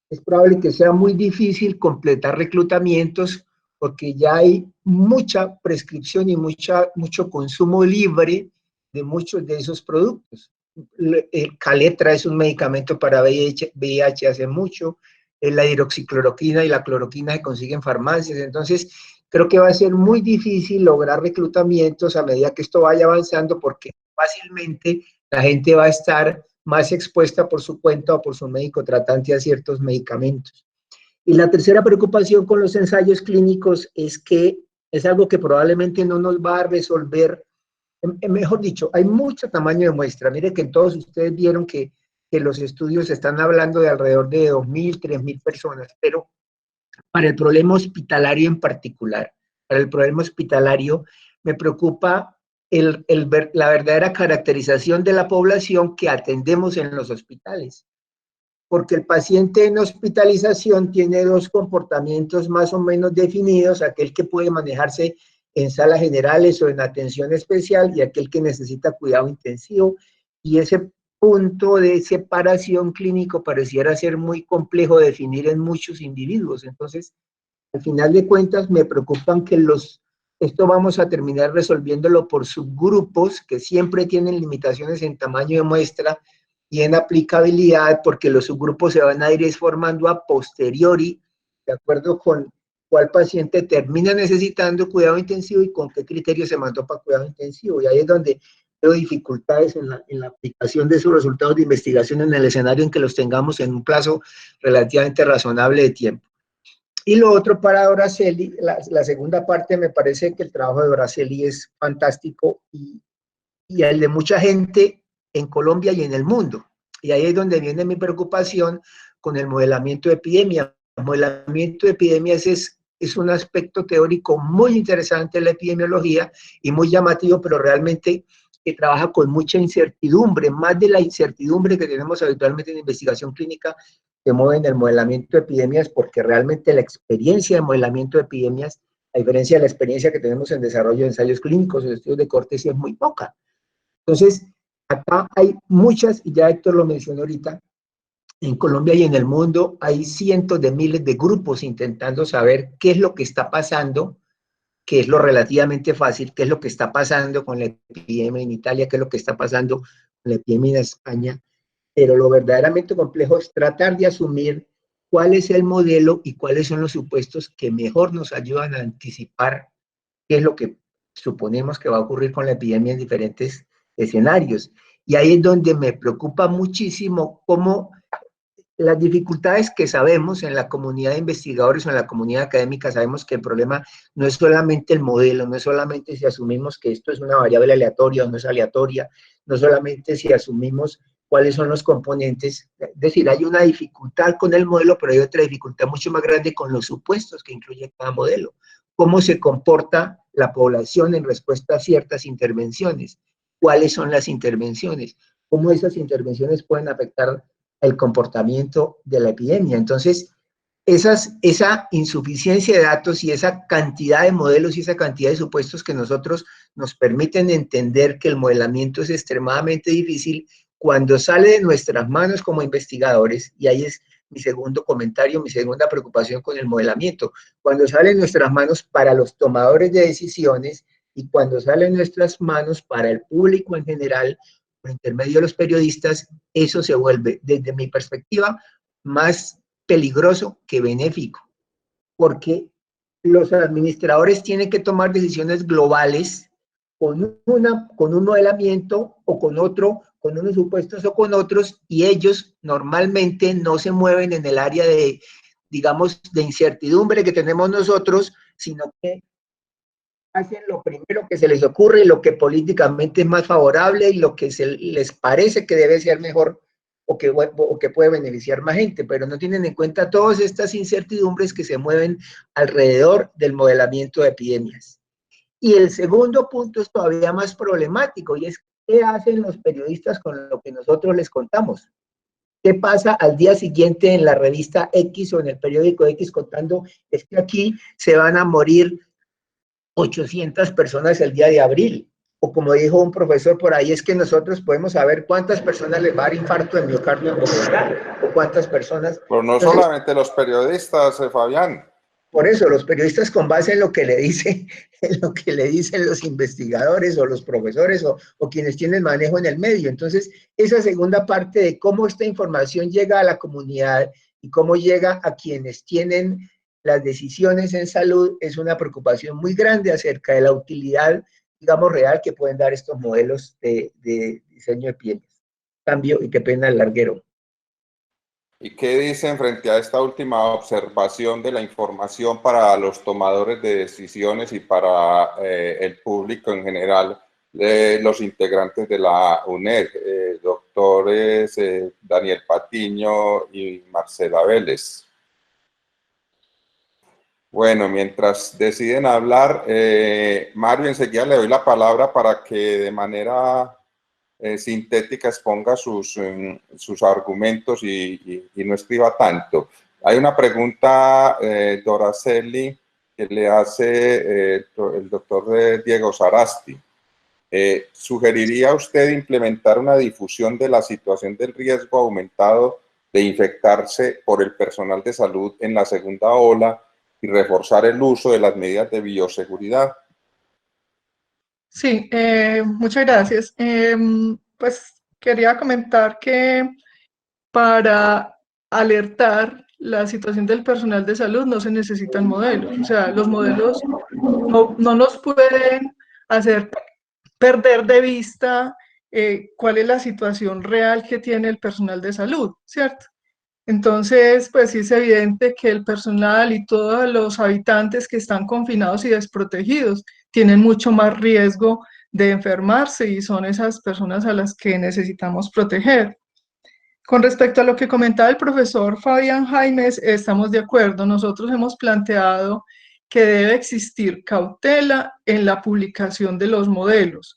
es probable que sea muy difícil completar reclutamientos porque ya hay mucha prescripción y mucho consumo libre de muchos de esos productos. El Caletra es un medicamento para VIH hace mucho, la hidroxicloroquina y la cloroquina se consiguen en farmacias, entonces creo que va a ser muy difícil lograr reclutamientos a medida que esto vaya avanzando porque fácilmente la gente va a estar más expuesta por su cuenta o por su médico tratante a ciertos medicamentos. Y la tercera preocupación con los ensayos clínicos es que es algo que probablemente no nos va a resolver, mejor dicho, hay mucho tamaño de muestra. Mire que todos ustedes vieron que los estudios están hablando de alrededor de 2.000, 3.000 personas, pero para el problema hospitalario en particular, para el problema hospitalario, me preocupa la verdadera caracterización de la población que atendemos en los hospitales. Porque el paciente en hospitalización tiene dos comportamientos más o menos definidos, aquel que puede manejarse en salas generales o en atención especial y aquel que necesita cuidado intensivo. Y ese punto de separación clínico pareciera ser muy complejo de definir en muchos individuos. Entonces, al final de cuentas, me preocupan que esto vamos a terminar resolviéndolo por subgrupos que siempre tienen limitaciones en tamaño de muestra y en aplicabilidad, porque los subgrupos se van a ir formando a posteriori, de acuerdo con cuál paciente termina necesitando cuidado intensivo y con qué criterio se mandó para cuidado intensivo. Y ahí es donde veo dificultades en la aplicación de esos resultados de investigación en el escenario en que los tengamos en un plazo relativamente razonable de tiempo. Y lo otro para Doraceli, la segunda parte, me parece que el trabajo de Doraceli es fantástico y el de mucha gente en Colombia y en el mundo. Y ahí es donde viene mi preocupación con el modelamiento de epidemia. El modelamiento de epidemias es un aspecto teórico muy interesante en la epidemiología y muy llamativo, pero realmente que trabaja con mucha incertidumbre, más de la incertidumbre que tenemos habitualmente en investigación clínica, se mueve en el modelamiento de epidemias, porque realmente la experiencia de modelamiento de epidemias, a diferencia de la experiencia que tenemos en desarrollo de ensayos clínicos o estudios de corte, sí es muy poca. Entonces, acá hay muchas, y ya Héctor lo mencionó ahorita, en Colombia y en el mundo hay cientos de miles de grupos intentando saber qué es lo que está pasando, que es lo relativamente fácil, qué es lo que está pasando con la epidemia en Italia, qué es lo que está pasando con la epidemia en España, pero lo verdaderamente complejo es tratar de asumir cuál es el modelo y cuáles son los supuestos que mejor nos ayudan a anticipar qué es lo que suponemos que va a ocurrir con la epidemia en diferentes escenarios. Y ahí es donde me preocupa muchísimo cómo las dificultades que sabemos en la comunidad de investigadores o en la comunidad académica, sabemos que el problema no es solamente el modelo, no es solamente si asumimos que esto es una variable aleatoria o no es aleatoria, no solamente si asumimos cuáles son los componentes, es decir, hay una dificultad con el modelo, pero hay otra dificultad mucho más grande con los supuestos que incluye cada modelo. Cómo se comporta la población en respuesta a ciertas intervenciones, cuáles son las intervenciones, cómo esas intervenciones pueden afectar el comportamiento de la epidemia. Entonces, esa insuficiencia de datos y esa cantidad de modelos y esa cantidad de supuestos que nosotros nos permiten entender que el modelamiento es extremadamente difícil cuando sale de nuestras manos como investigadores, y ahí es mi segundo comentario, mi segunda preocupación con el modelamiento, cuando sale de nuestras manos para los tomadores de decisiones y cuando sale de nuestras manos para el público en general, por intermedio de los periodistas, eso se vuelve, desde mi perspectiva, más peligroso que benéfico, porque los administradores tienen que tomar decisiones globales con un modelamiento o con otro, con unos supuestos o con otros, y ellos normalmente no se mueven en el área de, digamos, de incertidumbre que tenemos nosotros, sino que hacen lo primero que se les ocurre, lo que políticamente es más favorable y lo que les parece que debe ser mejor o que puede beneficiar más gente, pero no tienen en cuenta todas estas incertidumbres que se mueven alrededor del modelamiento de epidemias. Y el segundo punto es todavía más problemático, y es qué hacen los periodistas con lo que nosotros les contamos. ¿Qué pasa al día siguiente en la revista X o en el periódico X contando, es que aquí se van a morir 800 personas el día de abril? O como dijo un profesor por ahí, es que nosotros podemos saber cuántas personas les va a dar infarto de miocardio en Bogotá, o cuántas personas... Pero no Entonces, solamente los periodistas, Fabián. por eso, los periodistas, con base en lo que le dicen los investigadores o los profesores o quienes tienen manejo en el medio. Entonces, esa segunda parte de cómo esta información llega a la comunidad y cómo llega a quienes tienen las decisiones en salud es una preocupación muy grande acerca de la utilidad, digamos, real que pueden dar estos modelos de diseño de epidemias. Cambio, y qué pena el larguero. ¿Y qué dicen frente a esta última observación de la información para los tomadores de decisiones y para el público en general, los integrantes de la UNED, doctores Daniel Patiño y Marcela Vélez? Bueno, mientras deciden hablar, Mario, enseguida le doy la palabra para que de manera sintética exponga sus argumentos y no escriba tanto. Hay una pregunta, Doraceli, que le hace el doctor Diego Sarasti. ¿Sugeriría usted implementar una difusión de la situación del riesgo aumentado de infectarse por el personal de salud en la segunda ola y reforzar el uso de las medidas de bioseguridad? Sí, muchas gracias. Pues quería comentar que para alertar la situación del personal de salud no se necesitan modelos. O sea, los modelos no nos pueden hacer perder de vista cuál es la situación real que tiene el personal de salud, ¿cierto? Entonces, pues sí es evidente que el personal y todos los habitantes que están confinados y desprotegidos tienen mucho más riesgo de enfermarse y son esas personas a las que necesitamos proteger. Con respecto a lo que comentaba el profesor Fabián Jaimes, estamos de acuerdo. Nosotros hemos planteado que debe existir cautela en la publicación de los modelos.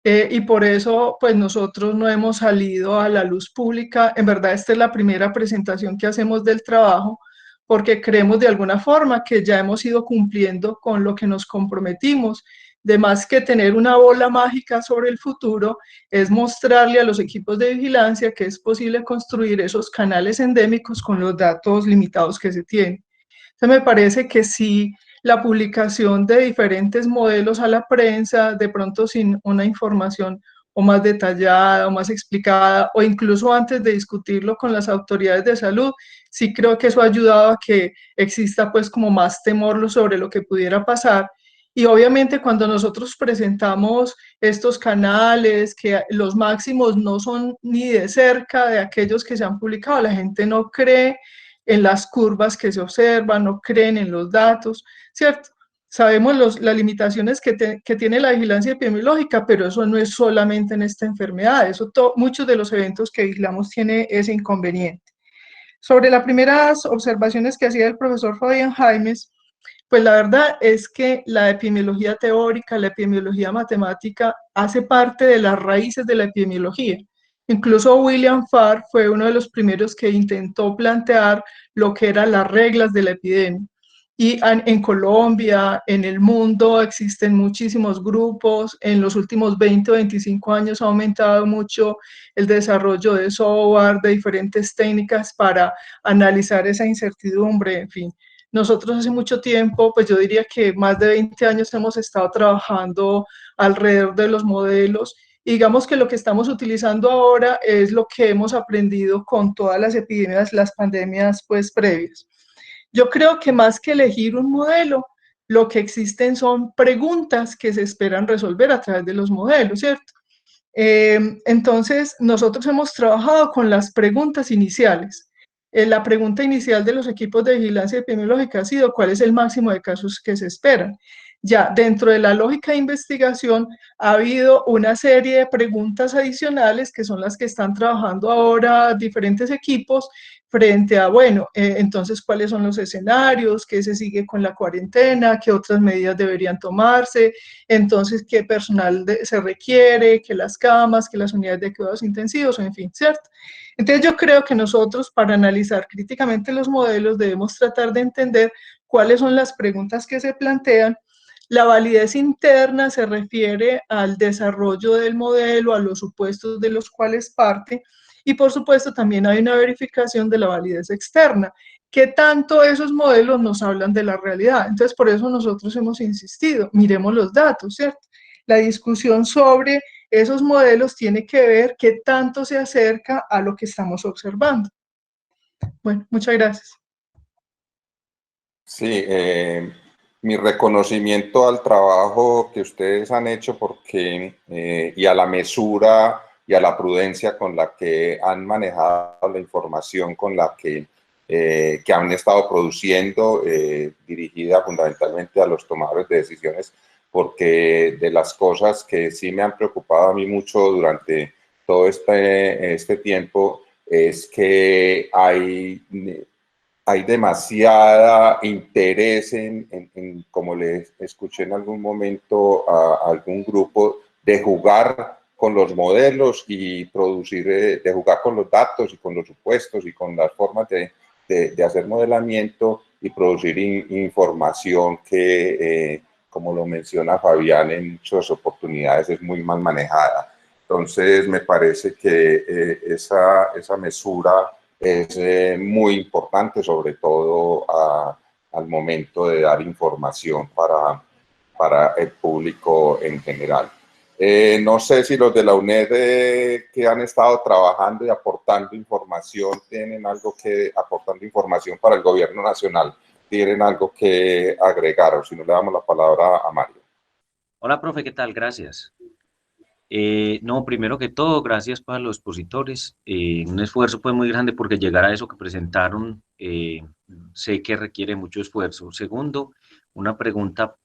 Y por eso, pues nosotros no hemos salido a la luz pública. En verdad, esta es la primera presentación que hacemos del trabajo, porque creemos de alguna forma que ya hemos ido cumpliendo con lo que nos comprometimos. De más que tener una bola mágica sobre el futuro, es mostrarle a los equipos de vigilancia que es posible construir esos canales endémicos con los datos limitados que se tienen. Entonces, me parece que sí, la publicación de diferentes modelos a la prensa, de pronto sin una información o más detallada o más explicada, o incluso antes de discutirlo con las autoridades de salud, sí creo que eso ha ayudado a que exista pues como más temor sobre lo que pudiera pasar. Y obviamente cuando nosotros presentamos estos canales, que los máximos no son ni de cerca de aquellos que se han publicado, la gente no cree en las curvas que se observan, no creen en los datos, ¿cierto? Sabemos las limitaciones que tiene la vigilancia epidemiológica, pero eso no es solamente en esta enfermedad, muchos de los eventos que vigilamos tiene ese inconveniente. Sobre las primeras observaciones que hacía el profesor Fabián Jaimes, pues la verdad es que la epidemiología teórica, la epidemiología matemática, hace parte de las raíces de la epidemiología. Incluso William Farr fue uno de los primeros que intentó plantear lo que eran las reglas de la epidemia. Y en Colombia, en el mundo, existen muchísimos grupos. En los últimos 20 o 25 años ha aumentado mucho el desarrollo de software, de diferentes técnicas para analizar esa incertidumbre, en fin. Nosotros hace mucho tiempo, pues yo diría que más de 20 años hemos estado trabajando alrededor de los modelos. Y digamos que lo que estamos utilizando ahora es lo que hemos aprendido con todas las epidemias, las pandemias pues previas. Yo creo que más que elegir un modelo, lo que existen son preguntas que se esperan resolver a través de los modelos, ¿cierto? Entonces, nosotros hemos trabajado con las preguntas iniciales. La pregunta inicial de los equipos de vigilancia epidemiológica ha sido ¿cuál es el máximo de casos que se esperan? Ya dentro de la lógica de investigación ha habido una serie de preguntas adicionales que son las que están trabajando ahora diferentes equipos frente a, bueno, entonces, ¿cuáles son los escenarios? ¿Qué se sigue con la cuarentena? ¿Qué otras medidas deberían tomarse? Entonces, ¿qué personal se requiere? ¿Qué las camas? ¿Qué las unidades de cuidados intensivos? En fin, ¿cierto? Entonces, yo creo que nosotros, para analizar críticamente los modelos, debemos tratar de entender cuáles son las preguntas que se plantean. La validez interna se refiere al desarrollo del modelo, a los supuestos de los cuales parte, y por supuesto también hay una verificación de la validez externa. ¿Qué tanto esos modelos nos hablan de la realidad? Entonces, por eso nosotros hemos insistido, miremos los datos, ¿cierto? La discusión sobre esos modelos tiene que ver qué tanto se acerca a lo que estamos observando. Bueno, muchas gracias. Sí, mi reconocimiento al trabajo que ustedes han hecho porque, y a la mesura y a la prudencia con la que han manejado la información con la que han estado produciendo, dirigida fundamentalmente a los tomadores de decisiones, porque de las cosas que sí me han preocupado a mí mucho durante todo este tiempo es que hay demasiada interés como les escuché en algún momento a algún grupo, de jugar con los modelos y producir, de jugar con los datos y con los supuestos y con las formas de hacer modelamiento y producir información que, como lo menciona Fabián, en muchas oportunidades es muy mal manejada. Entonces, me parece que esa mesura es muy importante, sobre todo al momento de dar información para el público en general. No sé si los de la UNED que han estado trabajando y aportando información aportando información para el gobierno nacional, tienen algo que agregar, o si no le damos la palabra a Mario. Hola, profe, ¿qué tal? Gracias. No, primero que todo, gracias para los expositores. Un esfuerzo pues muy grande porque llegar a eso que presentaron, sé que requiere mucho esfuerzo. Segundo, una pregunta,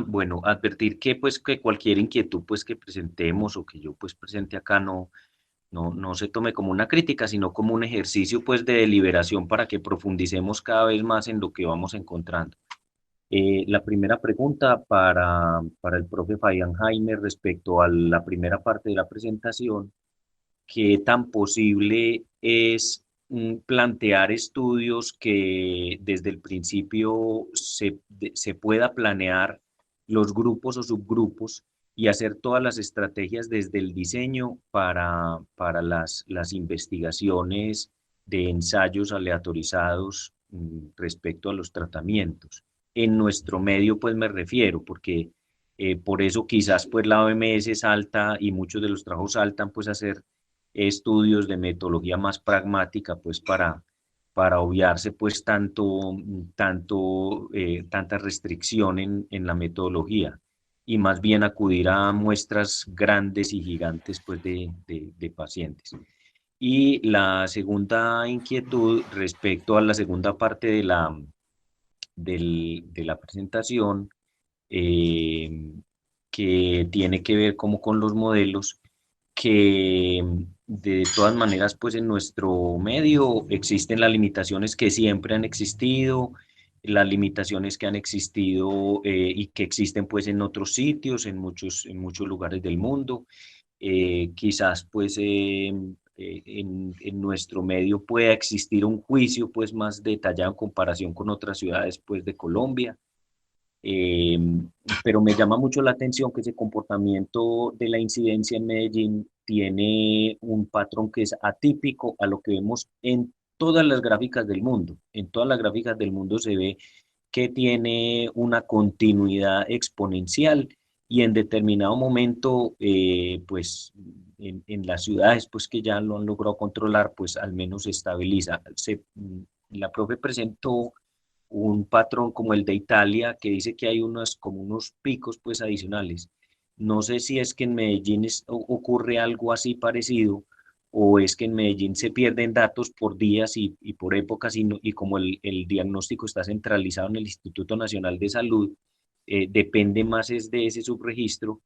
bueno, advertir que pues que cualquier inquietud pues que presentemos o que yo pues presente acá no se tome como una crítica, sino como un ejercicio pues de deliberación para que profundicemos cada vez más en lo que vamos encontrando. La primera pregunta para el profe Fabián Jaime respecto a la primera parte de la presentación: ¿qué tan posible es plantear estudios que desde el principio se pueda planear los grupos o subgrupos y hacer todas las estrategias desde el diseño para las investigaciones de ensayos aleatorizados respecto a los tratamientos? En nuestro medio, pues me refiero, porque por eso quizás pues la OMS salta y muchos de los trabajos saltan pues a hacer estudios de metodología más pragmática, pues para obviarse pues tanta restricción en la metodología y más bien acudir a muestras grandes y gigantes pues de pacientes. Y la segunda inquietud respecto a la segunda parte de la presentación, que tiene que ver como con los modelos, que de todas maneras pues en nuestro medio existen las limitaciones que siempre han existido, las limitaciones que han existido y que existen pues en otros sitios, en muchos lugares del mundo, quizás pues en nuestro medio pueda existir un juicio pues más detallado en comparación con otras ciudades pues de Colombia. Pero me llama mucho la atención que ese comportamiento de la incidencia en Medellín tiene un patrón que es atípico a lo que vemos en todas las gráficas del mundo. En todas las gráficas del mundo se ve que tiene una continuidad exponencial y en determinado momento, pues en las ciudades pues que ya lo han logrado controlar, pues al menos se estabiliza. La profe presentó un patrón como el de Italia, que dice que hay como unos picos pues adicionales. No sé si es que en Medellín ocurre algo así parecido, o es que en Medellín se pierden datos por días y por épocas, y como el diagnóstico está centralizado en el Instituto Nacional de Salud, depende más es de ese subregistro.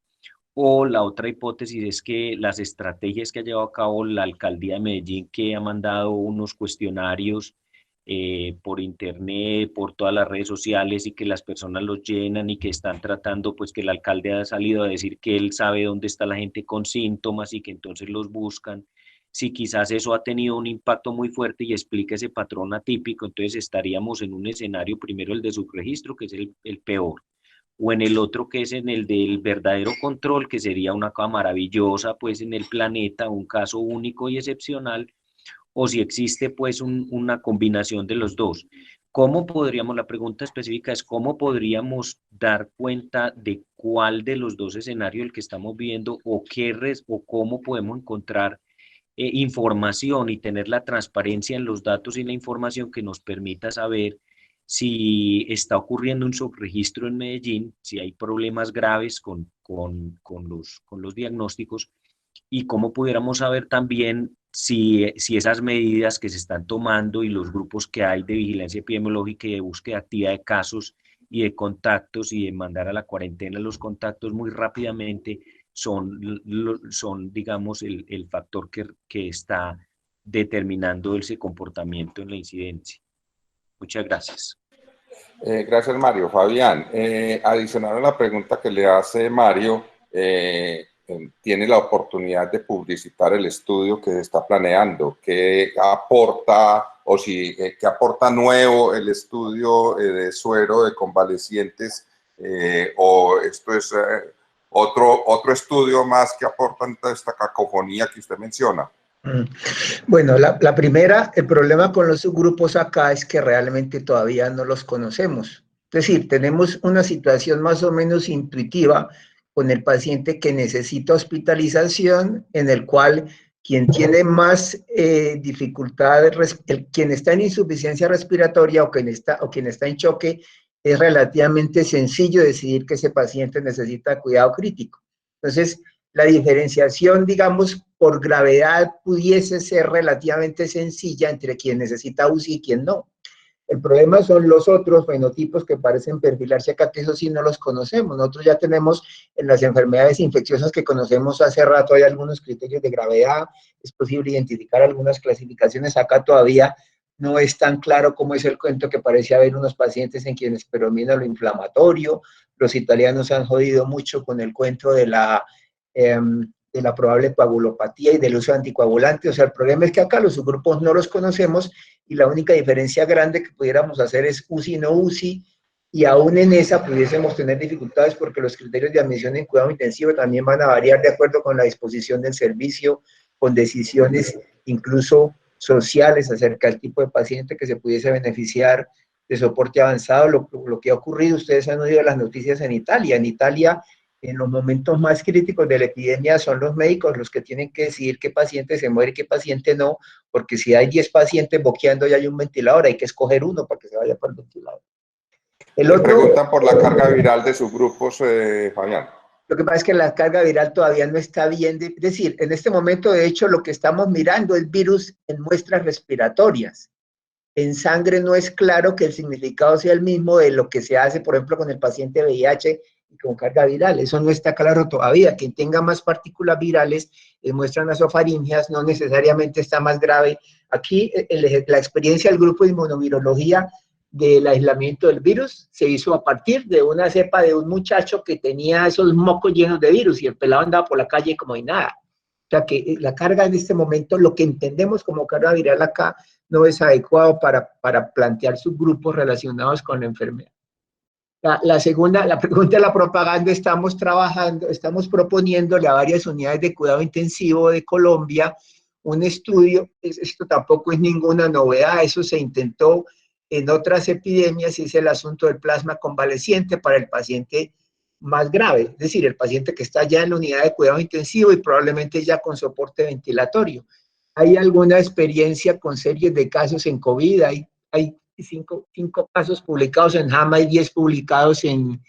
O la otra hipótesis es que las estrategias que ha llevado a cabo la alcaldía de Medellín, que ha mandado unos cuestionarios por internet, por todas las redes sociales, y que las personas los llenan y que están tratando, pues que el alcalde ha salido a decir que él sabe dónde está la gente con síntomas y que entonces los buscan. Si quizás eso ha tenido un impacto muy fuerte y explica ese patrón atípico, entonces estaríamos en un escenario, primero el de subregistro, que es el peor, o en el otro que es en el del verdadero control, que sería una cosa maravillosa pues en el planeta, un caso único y excepcional, o si existe pues una combinación de los dos. ¿Cómo podríamos, la pregunta específica es cómo podríamos dar cuenta de cuál de los dos escenarios el que estamos viendo, o cómo podemos encontrar información y tener la transparencia en los datos y la información que nos permita saber si está ocurriendo un subregistro en Medellín, si hay problemas graves con los diagnósticos, y cómo pudiéramos saber también si esas medidas que se están tomando y los grupos que hay de vigilancia epidemiológica y de búsqueda activa de casos y de contactos y de mandar a la cuarentena los contactos muy rápidamente son digamos, el factor que está determinando ese comportamiento en la incidencia. Muchas gracias. Gracias, Mario. Fabián, adicional a la pregunta que le hace Mario, tiene la oportunidad de publicitar el estudio que se está planeando. ¿Qué aporta, o si qué aporta nuevo el estudio de suero de convalecientes, o esto es otro estudio más que aporta en toda esta cacofonía que usted menciona? Bueno, la primera, el problema con los subgrupos acá es que realmente todavía no los conocemos. Es decir, tenemos una situación más o menos intuitiva con el paciente que necesita hospitalización, en el cual quien tiene más dificultad, quien está en insuficiencia respiratoria o quien está en choque, es relativamente sencillo decidir que ese paciente necesita cuidado crítico. Entonces, la diferenciación, digamos, por gravedad pudiese ser relativamente sencilla entre quien necesita UCI y quien no. El problema son los otros fenotipos que parecen perfilarse acá, que eso sí no los conocemos. Nosotros ya tenemos en las enfermedades infecciosas que conocemos hace rato, hay algunos criterios de gravedad, es posible identificar algunas clasificaciones. Acá todavía no es tan claro cómo es el cuento, que parece haber unos pacientes en quienes predomina lo inflamatorio. Los italianos se han jodido mucho con el cuento de la probable coagulopatía y del uso de anticoagulantes. O sea, el problema es que acá los subgrupos no los conocemos, y la única diferencia grande que pudiéramos hacer es UCI no UCI, y aún en esa pudiésemos tener dificultades porque los criterios de admisión en cuidado intensivo también van a variar de acuerdo con la disposición del servicio, con decisiones incluso sociales acerca del tipo de paciente que se pudiese beneficiar de soporte avanzado. Lo que ha ocurrido, ustedes han oído las noticias en Italia. En Italia, en los momentos más críticos de la epidemia, son los médicos los que tienen que decidir qué paciente se muere y qué paciente no, porque si hay 10 pacientes boqueando y hay un ventilador, hay que escoger uno para que se vaya por el ventilador. Preguntan por la carga viral de sus grupos, Fabián. Lo que pasa es que la carga viral todavía no está bien, es decir, en este momento, de hecho, lo que estamos mirando es virus en muestras respiratorias. En sangre no es claro que el significado sea el mismo de lo que se hace, por ejemplo, con el paciente VIH y con carga viral. Eso no está claro todavía. Quien tenga más partículas virales en muestras nasofaríngeas no necesariamente está más grave. Aquí la experiencia del grupo de inmunovirología del aislamiento del virus se hizo a partir de una cepa de un muchacho que tenía esos mocos llenos de virus, y el pelado andaba por la calle como y nada. sea que la carga en este momento, lo que entendemos como carga viral acá, no es adecuado para plantear subgrupos relacionados con la enfermedad. La segunda, la pregunta de la propaganda, estamos proponiéndole a varias unidades de cuidado intensivo de Colombia un estudio. Esto tampoco es ninguna novedad, eso se intentó en otras epidemias, y es el asunto del plasma convaleciente para el paciente más grave, es decir, el paciente que está ya en la unidad de cuidado intensivo y probablemente ya con soporte ventilatorio. Hay alguna experiencia con series de casos en COVID, hay cinco casos publicados en JAMA y 10 publicados en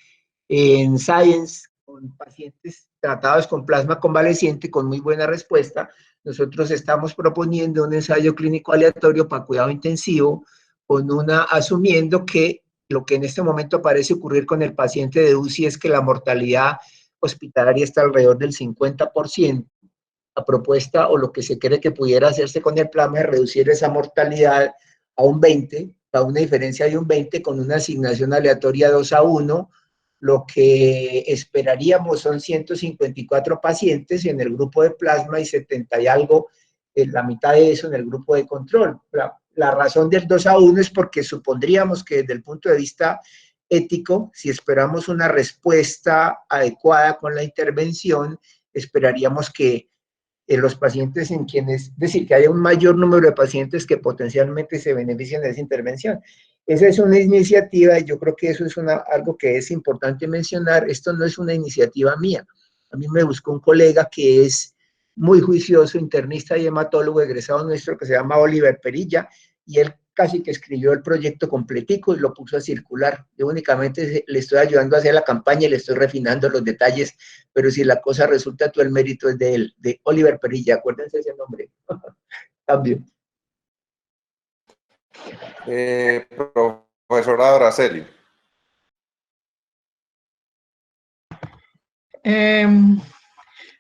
Science, con pacientes tratados con plasma convaleciente con muy buena respuesta. Nosotros estamos proponiendo un ensayo clínico aleatorio para cuidado intensivo, asumiendo que lo que en este momento parece ocurrir con el paciente de UCI es que la mortalidad hospitalaria está alrededor del 50%. La propuesta, o lo que se cree que pudiera hacerse con el plasma, es reducir esa mortalidad a un 20, a una diferencia de un 20 con una asignación aleatoria 2:1. Lo que esperaríamos son 154 pacientes en el grupo de plasma y 70 y algo, la mitad de eso en el grupo de control. La razón del 2:1 es porque supondríamos que desde el punto de vista ético, si esperamos una respuesta adecuada con la intervención, esperaríamos que los pacientes en quienes, es decir, que haya un mayor número de pacientes que potencialmente se beneficien de esa intervención. Esa es una iniciativa, y yo creo que eso es algo que es importante mencionar. Esto no es una iniciativa mía. A mí me buscó un colega que es muy juicioso, internista y hematólogo egresado nuestro, que se llama Oliver Perilla, y él casi que escribió el proyecto completico y lo puso a circular. Yo únicamente le estoy ayudando a hacer la campaña y le estoy refinando los detalles, pero si la cosa resulta, todo el mérito es de él, de Oliver Perilla. Acuérdense ese nombre. También. Profesora Araceli.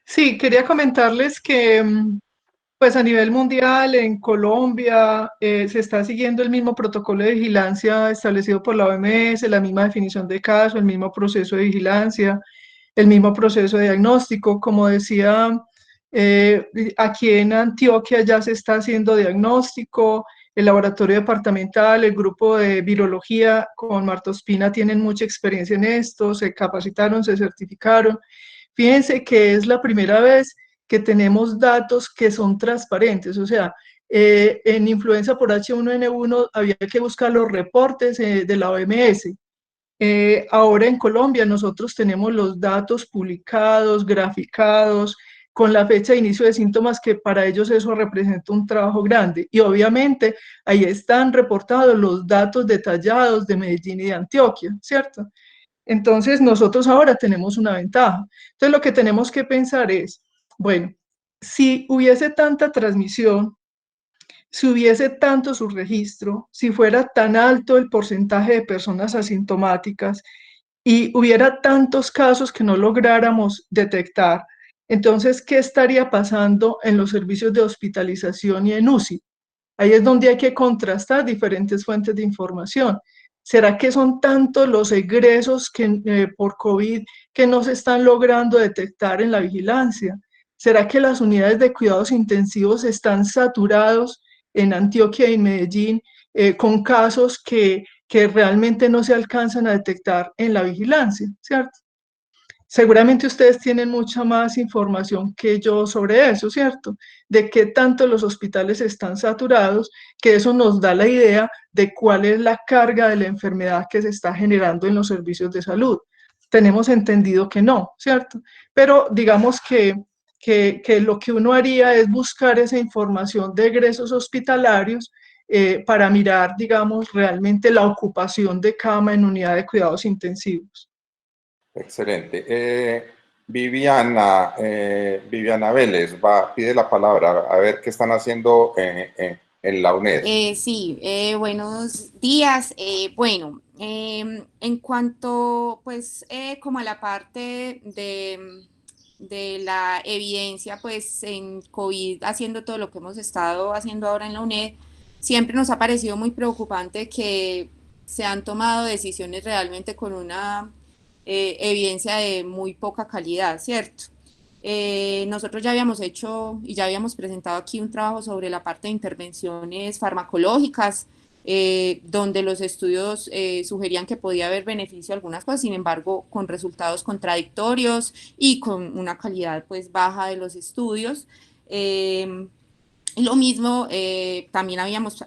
Sí, quería comentarles que pues a nivel mundial, en Colombia, se está siguiendo el mismo protocolo de vigilancia establecido por la OMS, la misma definición de caso, el mismo proceso de vigilancia, el mismo proceso de diagnóstico. Como decía, aquí en Antioquia ya se está haciendo diagnóstico, el laboratorio departamental, el grupo de virología con Marta Ospina tienen mucha experiencia en esto, se capacitaron, se certificaron. Fíjense que es la primera vez que tenemos datos que son transparentes, o sea, en influenza por H1N1 había que buscar los reportes de la OMS. Ahora en Colombia nosotros tenemos los datos publicados, graficados, con la fecha de inicio de síntomas, que para ellos eso representa un trabajo grande. Y obviamente ahí están reportados los datos detallados de Medellín y de Antioquia, ¿cierto? Entonces nosotros ahora tenemos una ventaja. Entonces lo que tenemos que pensar es, bueno, si hubiese tanta transmisión, si hubiese tanto subregistro, si fuera tan alto el porcentaje de personas asintomáticas y hubiera tantos casos que no lográramos detectar, entonces, ¿qué estaría pasando en los servicios de hospitalización y en UCI? Ahí es donde hay que contrastar diferentes fuentes de información. ¿Será que son tantos los egresos por COVID que no se están logrando detectar en la vigilancia? ¿Será que las unidades de cuidados intensivos están saturados en Antioquia y Medellín con casos que realmente no se alcanzan a detectar en la vigilancia, ¿cierto? Seguramente ustedes tienen mucha más información que yo sobre eso, ¿cierto? De qué tanto los hospitales están saturados, que eso nos da la idea de cuál es la carga de la enfermedad que se está generando en los servicios de salud. Tenemos entendido que no, ¿cierto? Pero digamos que lo que uno haría es buscar esa información de egresos hospitalarios para mirar, digamos, realmente la ocupación de cama en unidad de cuidados intensivos. Excelente. Viviana Vélez pide la palabra, a ver qué están haciendo en la UNED. Sí, buenos días. Bueno, en cuanto pues como a la parte de la evidencia pues en COVID, haciendo todo lo que hemos estado haciendo ahora en la UNED, siempre nos ha parecido muy preocupante que se han tomado decisiones realmente con una evidencia de muy poca calidad, ¿cierto? nosotros ya habíamos hecho y ya habíamos presentado aquí un trabajo sobre la parte de intervenciones farmacológicas, donde los estudios sugerían que podía haber beneficio a algunas cosas, sin embargo, con resultados contradictorios y con una calidad pues baja de los estudios. Lo mismo, también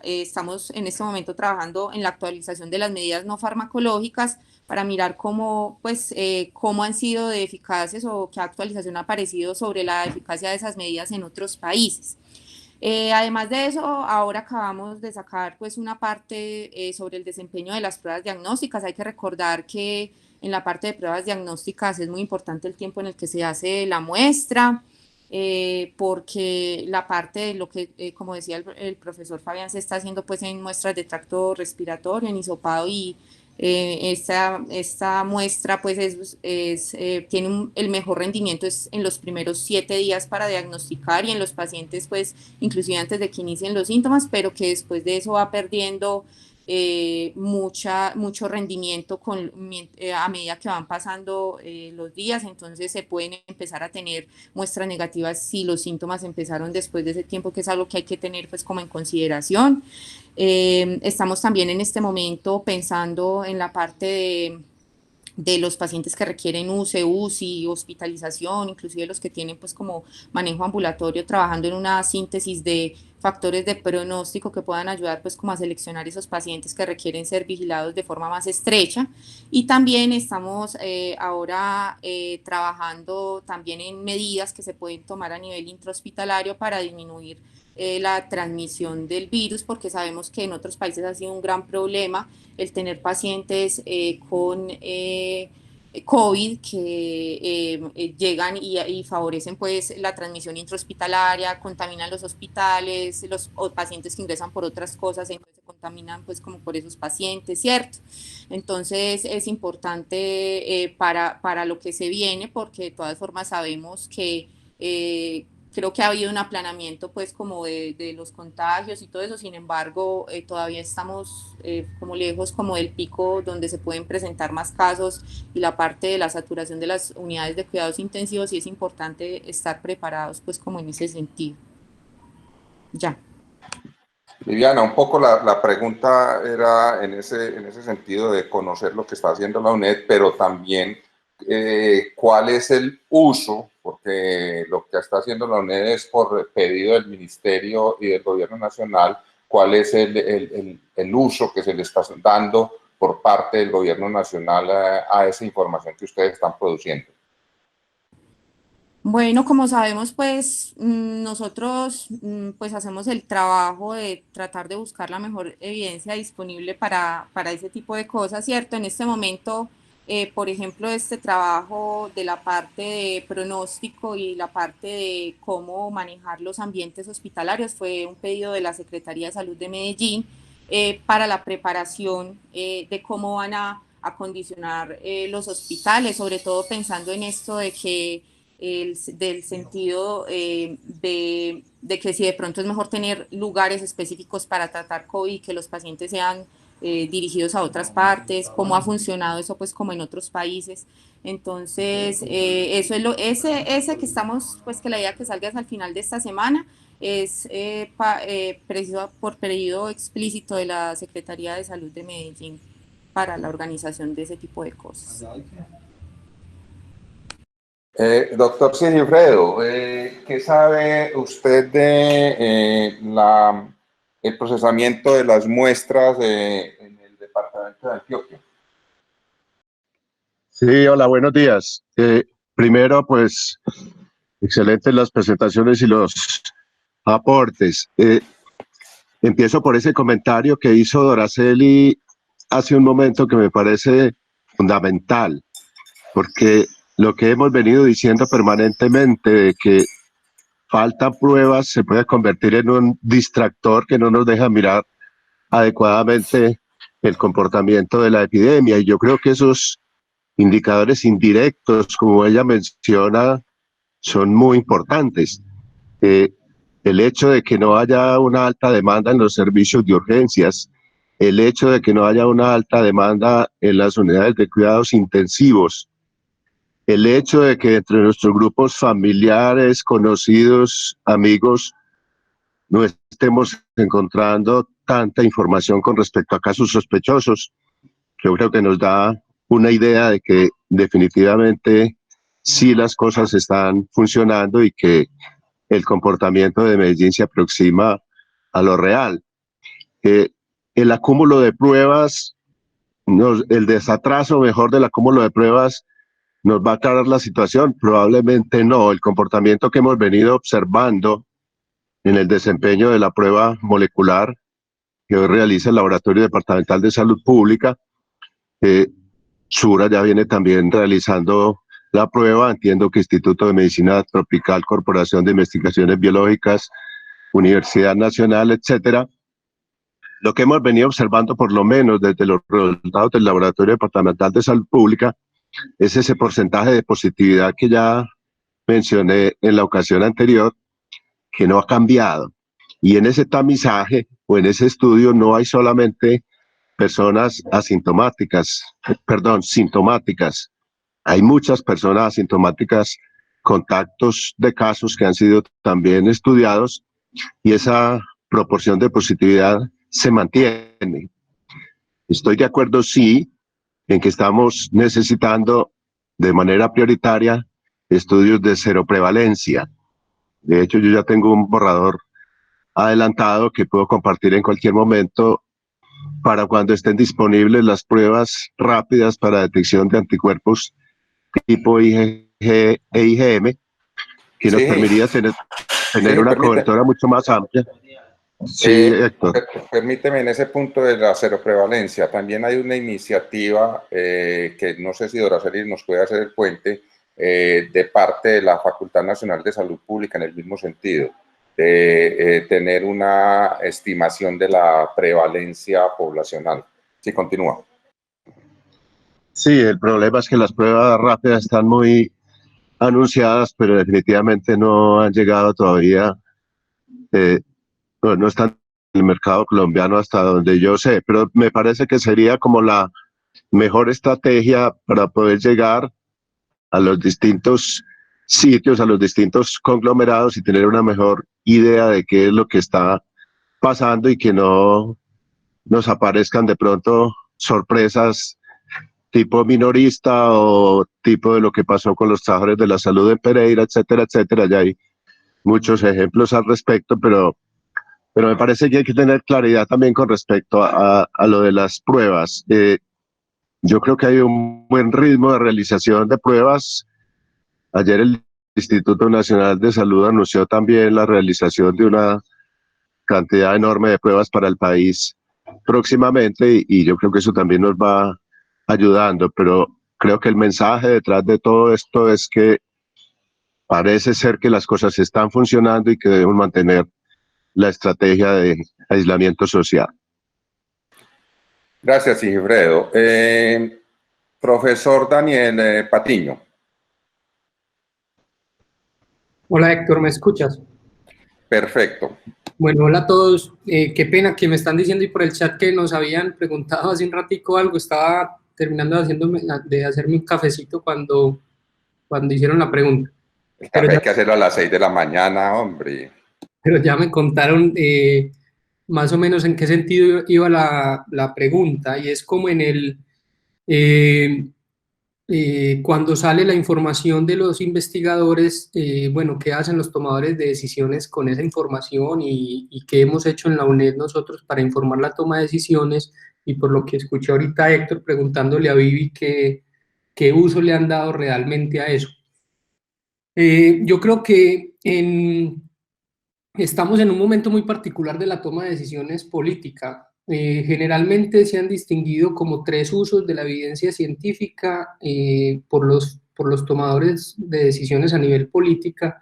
estamos en este momento trabajando en la actualización de las medidas no farmacológicas para mirar cómo han sido de eficaces o qué actualización ha aparecido sobre la eficacia de esas medidas en otros países. Además de eso, ahora acabamos de sacar pues una parte sobre el desempeño de las pruebas diagnósticas. Hay que recordar que en la parte de pruebas diagnósticas es muy importante el tiempo en el que se hace la muestra, porque la parte de lo que, como decía el profesor Fabián, se está haciendo pues en muestras de tracto respiratorio, en hisopado, y esta muestra pues tiene el mejor rendimiento es en los primeros 7 días para diagnosticar, y en los pacientes pues inclusive antes de que inicien los síntomas, pero que después de eso va perdiendo mucho rendimiento a medida que van pasando los días. Entonces se pueden empezar a tener muestras negativas si los síntomas empezaron después de ese tiempo, que es algo que hay que tener pues como en consideración. Estamos también en este momento pensando en la parte de los pacientes que requieren UCI, hospitalización, inclusive los que tienen pues como manejo ambulatorio, trabajando en una síntesis de factores de pronóstico que puedan ayudar pues como a seleccionar esos pacientes que requieren ser vigilados de forma más estrecha. Y también estamos ahora trabajando también en medidas que se pueden tomar a nivel intrahospitalario para disminuir la transmisión del virus, porque sabemos que en otros países ha sido un gran problema el tener pacientes con COVID que llegan y favorecen pues la transmisión intrahospitalaria, contaminan los hospitales, los pacientes que ingresan por otras cosas, entonces se contaminan pues como por esos pacientes, ¿cierto? Entonces es importante para lo que se viene, porque de todas formas sabemos que creo que ha habido un aplanamiento pues como de los contagios y todo eso. Sin embargo, todavía estamos como lejos como del pico donde se pueden presentar más casos, y la parte de la saturación de las unidades de cuidados intensivos, y es importante estar preparados pues como en ese sentido. Ya. Viviana, un poco la pregunta era en ese sentido de conocer lo que está haciendo la UNED, pero también cuál es el uso, porque lo que está haciendo la UNED es por pedido del Ministerio y del Gobierno Nacional, cuál es el uso que se le está dando por parte del Gobierno Nacional a esa información que ustedes están produciendo. Bueno, como sabemos, pues nosotros pues hacemos el trabajo de tratar de buscar la mejor evidencia disponible para ese tipo de cosas, ¿cierto? En este momento, por ejemplo, este trabajo de la parte de pronóstico y la parte de cómo manejar los ambientes hospitalarios fue un pedido de la Secretaría de Salud de Medellín para la preparación de cómo van a acondicionar los hospitales, sobre todo pensando en esto de que del sentido de que si de pronto es mejor tener lugares específicos para tratar COVID, que los pacientes sean dirigidos a otras partes, cómo ha funcionado eso pues como en otros países. Entonces eso es ese que estamos, pues que la idea que salga es al final de esta semana, es preciso por pedido explícito de la Secretaría de Salud de Medellín para la organización de ese tipo de cosas. Doctor Sigifredo, ¿qué sabe usted de el procesamiento de las muestras en el departamento de Antioquia? Sí, hola, buenos días. Primero, pues, excelentes las presentaciones y los aportes. Empiezo por ese comentario que hizo Doraceli hace un momento que me parece fundamental, porque lo que hemos venido diciendo permanentemente de que faltan pruebas se puede convertir en un distractor que no nos deja mirar adecuadamente el comportamiento de la epidemia. Y yo creo que esos indicadores indirectos, como ella menciona, son muy importantes. El hecho de que no haya una alta demanda en los servicios de urgencias, el hecho de que no haya una alta demanda en las unidades de cuidados intensivos, el hecho de que entre nuestros grupos familiares, conocidos, amigos, no estemos encontrando tanta información con respecto a casos sospechosos, yo creo que nos da una idea de que definitivamente sí las cosas están funcionando y que el comportamiento de Medellín se aproxima a lo real. El acúmulo de pruebas, el desatraso mejor del acúmulo de pruebas, ¿nos va a aclarar la situación? Probablemente no. El comportamiento que hemos venido observando en el desempeño de la prueba molecular que hoy realiza el Laboratorio Departamental de Salud Pública, Sura ya viene también realizando la prueba, entiendo que Instituto de Medicina Tropical, Corporación de Investigaciones Biológicas, Universidad Nacional, etcétera. Lo que hemos venido observando, por lo menos desde los resultados del Laboratorio Departamental de Salud Pública, es ese porcentaje de positividad que ya mencioné en la ocasión anterior, que no ha cambiado. Y en ese tamizaje o en ese estudio no hay solamente personas sintomáticas. Hay muchas personas asintomáticas, contactos de casos que han sido también estudiados, y esa proporción de positividad se mantiene. Estoy de acuerdo, sí, en que estamos necesitando de manera prioritaria estudios de seroprevalencia. De hecho, yo ya tengo un borrador adelantado que puedo compartir en cualquier momento para cuando estén disponibles las pruebas rápidas para detección de anticuerpos tipo IgG e IgM, que nos permitiría tener una cobertura mucho más amplia. Sí, Héctor. Permíteme, en ese punto de la seroprevalencia, también hay una iniciativa que no sé si Doraceli nos puede hacer el puente, de parte de la Facultad Nacional de Salud Pública en el mismo sentido, de tener una estimación de la prevalencia poblacional. Sí, continúa. Sí, el problema es que las pruebas rápidas están muy anunciadas, pero definitivamente no han llegado todavía, no están en el mercado colombiano hasta donde yo sé, pero me parece que sería como la mejor estrategia para poder llegar a los distintos sitios, a los distintos conglomerados y tener una mejor idea de qué es lo que está pasando y que no nos aparezcan de pronto sorpresas tipo minorista o tipo de lo que pasó con los trabajadores de la salud en Pereira, etcétera, etcétera. Ya hay muchos ejemplos al respecto, pero me parece que hay que tener claridad también con respecto a lo de las pruebas. Yo creo que hay un buen ritmo de realización de pruebas. Ayer el Instituto Nacional de Salud anunció también la realización de una cantidad enorme de pruebas para el país próximamente, y yo creo que eso también nos va ayudando, pero creo que el mensaje detrás de todo esto es que parece ser que las cosas están funcionando y que debemos mantener la estrategia de aislamiento social. Gracias, Sigifredo. Profesor Daniel Patiño. Hola Héctor, ¿me escuchas? Perfecto. Bueno, hola a todos. Qué pena que me están diciendo y por el chat que nos habían preguntado hace un ratico algo. Estaba terminando de hacerme un cafecito cuando hicieron la pregunta. El café hay que hacerlo a las 6 de la mañana, hombre. Pero ya me contaron más o menos en qué sentido iba la pregunta, y es como en el... cuando sale la información de los investigadores, bueno, ¿qué hacen los tomadores de decisiones con esa información y qué hemos hecho en la UNED nosotros para informar la toma de decisiones? Y por lo que escuché ahorita a Héctor preguntándole a Vivi qué uso le han dado realmente a eso. Yo creo que estamos en un momento muy particular de la toma de decisiones política. Generalmente se han distinguido como 3 usos de la evidencia científica por los tomadores de decisiones a nivel política,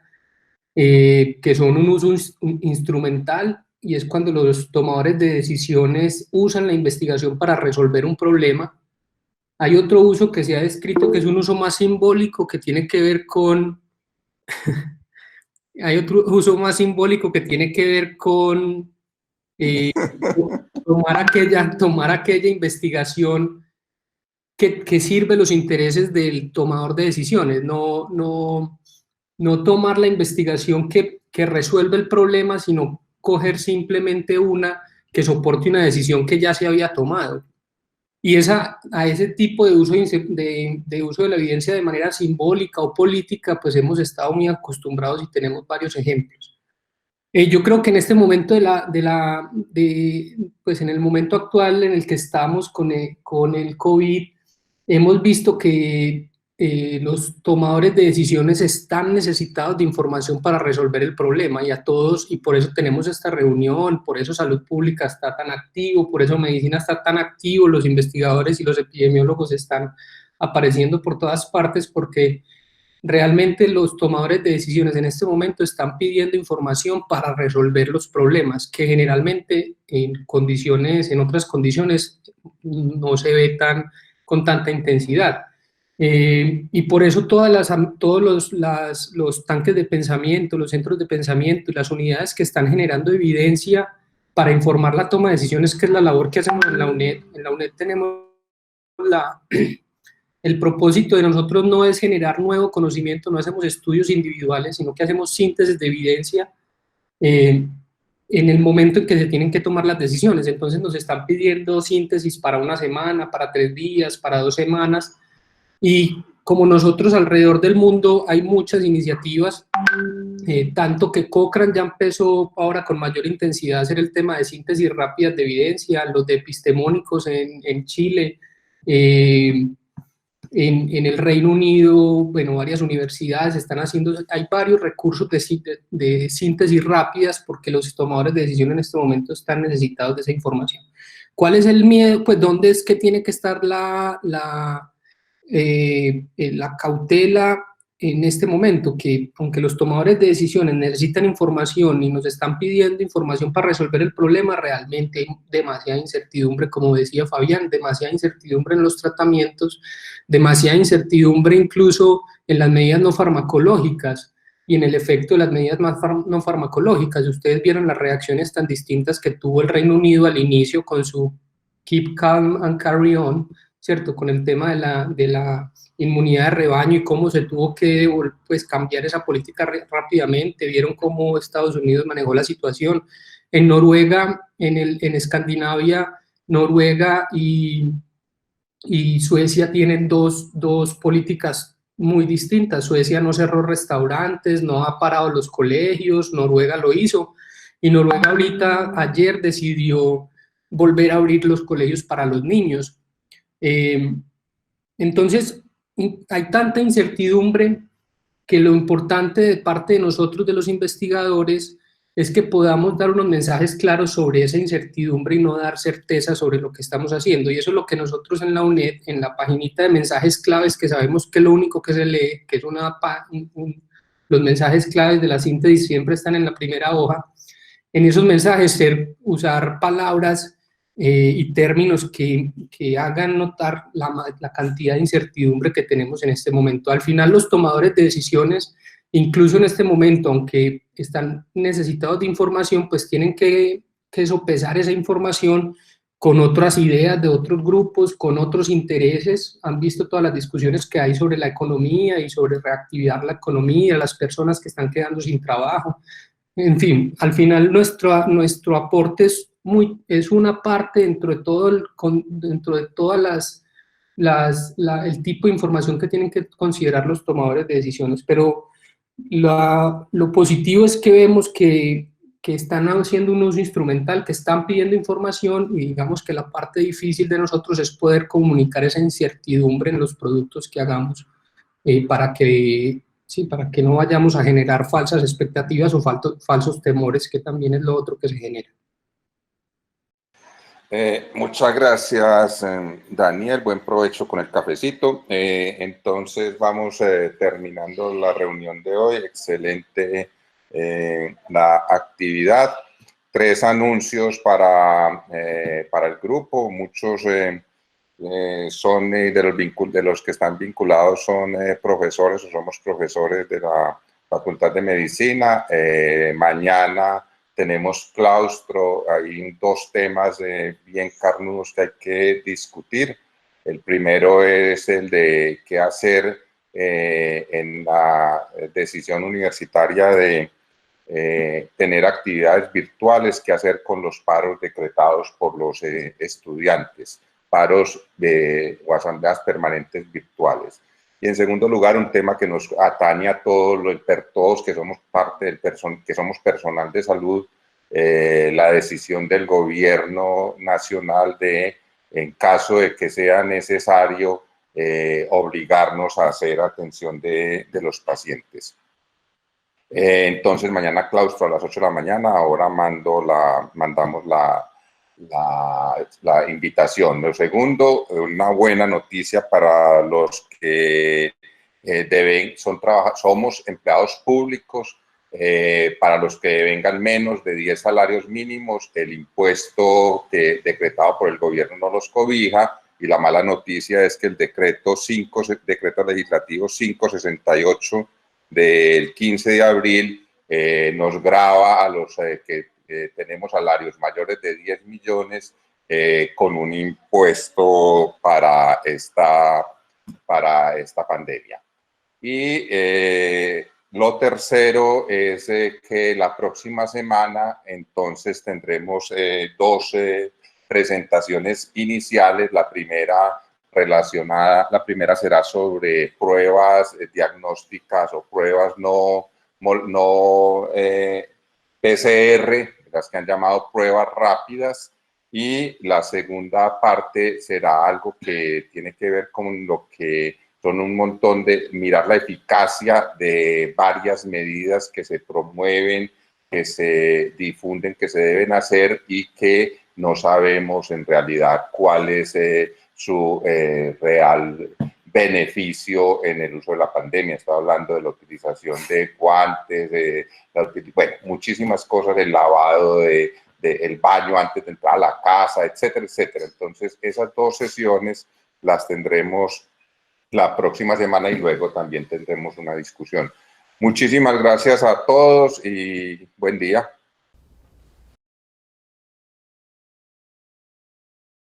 que son un uso instrumental, y es cuando los tomadores de decisiones usan la investigación para resolver un problema. Hay otro uso que se ha descrito que es un uso más simbólico, que tiene que ver con... Hay otro uso más simbólico que tiene que ver con tomar aquella investigación que sirve los intereses del tomador de decisiones, no tomar la investigación que resuelve el problema, sino coger simplemente una que soporte una decisión que ya se había tomado. Y a ese tipo de uso de la evidencia de manera simbólica o política, pues hemos estado muy acostumbrados y tenemos varios ejemplos. Yo creo que en este momento pues en el momento actual en el que estamos con el COVID, hemos visto que los tomadores de decisiones están necesitados de información para resolver el problema, y por eso tenemos esta reunión, por eso Salud Pública está tan activo, por eso Medicina está tan activo, los investigadores y los epidemiólogos están apareciendo por todas partes, porque realmente los tomadores de decisiones en este momento están pidiendo información para resolver los problemas, que generalmente en otras condiciones no se ve con tanta intensidad. Y por eso todos los tanques de pensamiento, los centros de pensamiento y las unidades que están generando evidencia para informar la toma de decisiones, que es la labor que hacemos en la UNED. En la UNED tenemos el propósito de nosotros no es generar nuevo conocimiento, no hacemos estudios individuales, sino que hacemos síntesis de evidencia en el momento en que se tienen que tomar las decisiones. Entonces nos están pidiendo síntesis para una semana, para 3 días, para 2 semanas, y como nosotros alrededor del mundo hay muchas iniciativas, tanto que Cochrane ya empezó ahora con mayor intensidad a hacer el tema de síntesis rápidas de evidencia, los de epistemónicos en Chile, en el Reino Unido, bueno, varias universidades están haciendo, hay varios recursos de síntesis rápidas porque los tomadores de decisión en este momento están necesitados de esa información. ¿Cuál es el miedo? Pues ¿dónde es que tiene que estar la cautela en este momento? Que aunque los tomadores de decisiones necesitan información y nos están pidiendo información para resolver el problema, realmente hay demasiada incertidumbre, como decía Fabián, demasiada incertidumbre en los tratamientos, demasiada incertidumbre incluso en las medidas no farmacológicas y en el efecto de las medidas no farmacológicas. Ustedes vieron las reacciones tan distintas que tuvo el Reino Unido al inicio con su Keep Calm and Carry On, ¿cierto? Con el tema de la inmunidad de rebaño y cómo se tuvo que pues, cambiar esa política rápidamente. Vieron cómo Estados Unidos manejó la situación. En Noruega, en Escandinavia, Noruega y Suecia tienen dos políticas muy distintas. Suecia no cerró restaurantes, no ha parado los colegios, Noruega lo hizo, y Noruega ahorita, ayer, decidió volver a abrir los colegios para los niños. Entonces, hay tanta incertidumbre que lo importante de parte de nosotros, de los investigadores, es que podamos dar unos mensajes claros sobre esa incertidumbre y no dar certeza sobre lo que estamos haciendo. Y eso es lo que nosotros en la UNED, en la paginita de mensajes claves, que sabemos que lo único que se lee, que es los mensajes claves de la síntesis siempre están en la primera hoja, en esos mensajes usar palabras y términos que hagan notar la cantidad de incertidumbre que tenemos en este momento. Al final, los tomadores de decisiones, incluso en este momento, aunque están necesitados de información, pues tienen que sopesar esa información con otras ideas de otros grupos, con otros intereses. Han visto todas las discusiones que hay sobre la economía y sobre reactivar la economía, las personas que están quedando sin trabajo. En fin, al final nuestro aporte es una parte dentro de todas el tipo de información que tienen que considerar los tomadores de decisiones, pero lo positivo es que vemos que están haciendo un uso instrumental, que están pidiendo información, y digamos que la parte difícil de nosotros es poder comunicar esa incertidumbre en los productos que hagamos para que no vayamos a generar falsas expectativas o falsos temores, que también es lo otro que se genera. Muchas gracias, Daniel. Buen provecho con el cafecito. Entonces vamos terminando la reunión de hoy. Excelente la actividad. 3 anuncios para el grupo. Muchos son de los que están vinculados, son profesores o somos profesores de la Facultad de Medicina. Mañana tenemos claustro, hay 2 temas bien carnudos que hay que discutir. El primero es el de qué hacer en la decisión universitaria de tener actividades virtuales, qué hacer con los paros decretados por los estudiantes, paros o asambleas permanentes virtuales. Y en segundo lugar, un tema que nos atañe a todos que somos parte del que somos personal de salud, la decisión del gobierno nacional de, en caso de que sea necesario, obligarnos a hacer atención de los pacientes. Entonces, mañana claustro a las 8 de la mañana, ahora mandamos la invitación. Lo segundo, una buena noticia para los que somos empleados públicos, para los que vengan menos de 10 salarios mínimos, el impuesto decretado por el gobierno no los cobija, y la mala noticia es que el decreto legislativo 568 del 15 de abril nos grava a los que tenemos salarios mayores de 10 millones con un impuesto para esta pandemia. Y lo tercero es que la próxima semana entonces tendremos 12 presentaciones iniciales. La primera será sobre pruebas diagnósticas o pruebas no PCR, las que han llamado pruebas rápidas, y la segunda parte será algo que tiene que ver con lo que son un montón de mirar la eficacia de varias medidas que se promueven, que se difunden, que se deben hacer y que no sabemos en realidad cuál es su real beneficio en el uso de la pandemia. Estaba hablando de la utilización de guantes, bueno, muchísimas cosas, el lavado del baño antes de entrar a la casa, etcétera, etcétera. Entonces, esas 2 sesiones las tendremos la próxima semana y luego también tendremos una discusión. Muchísimas gracias a todos y buen día.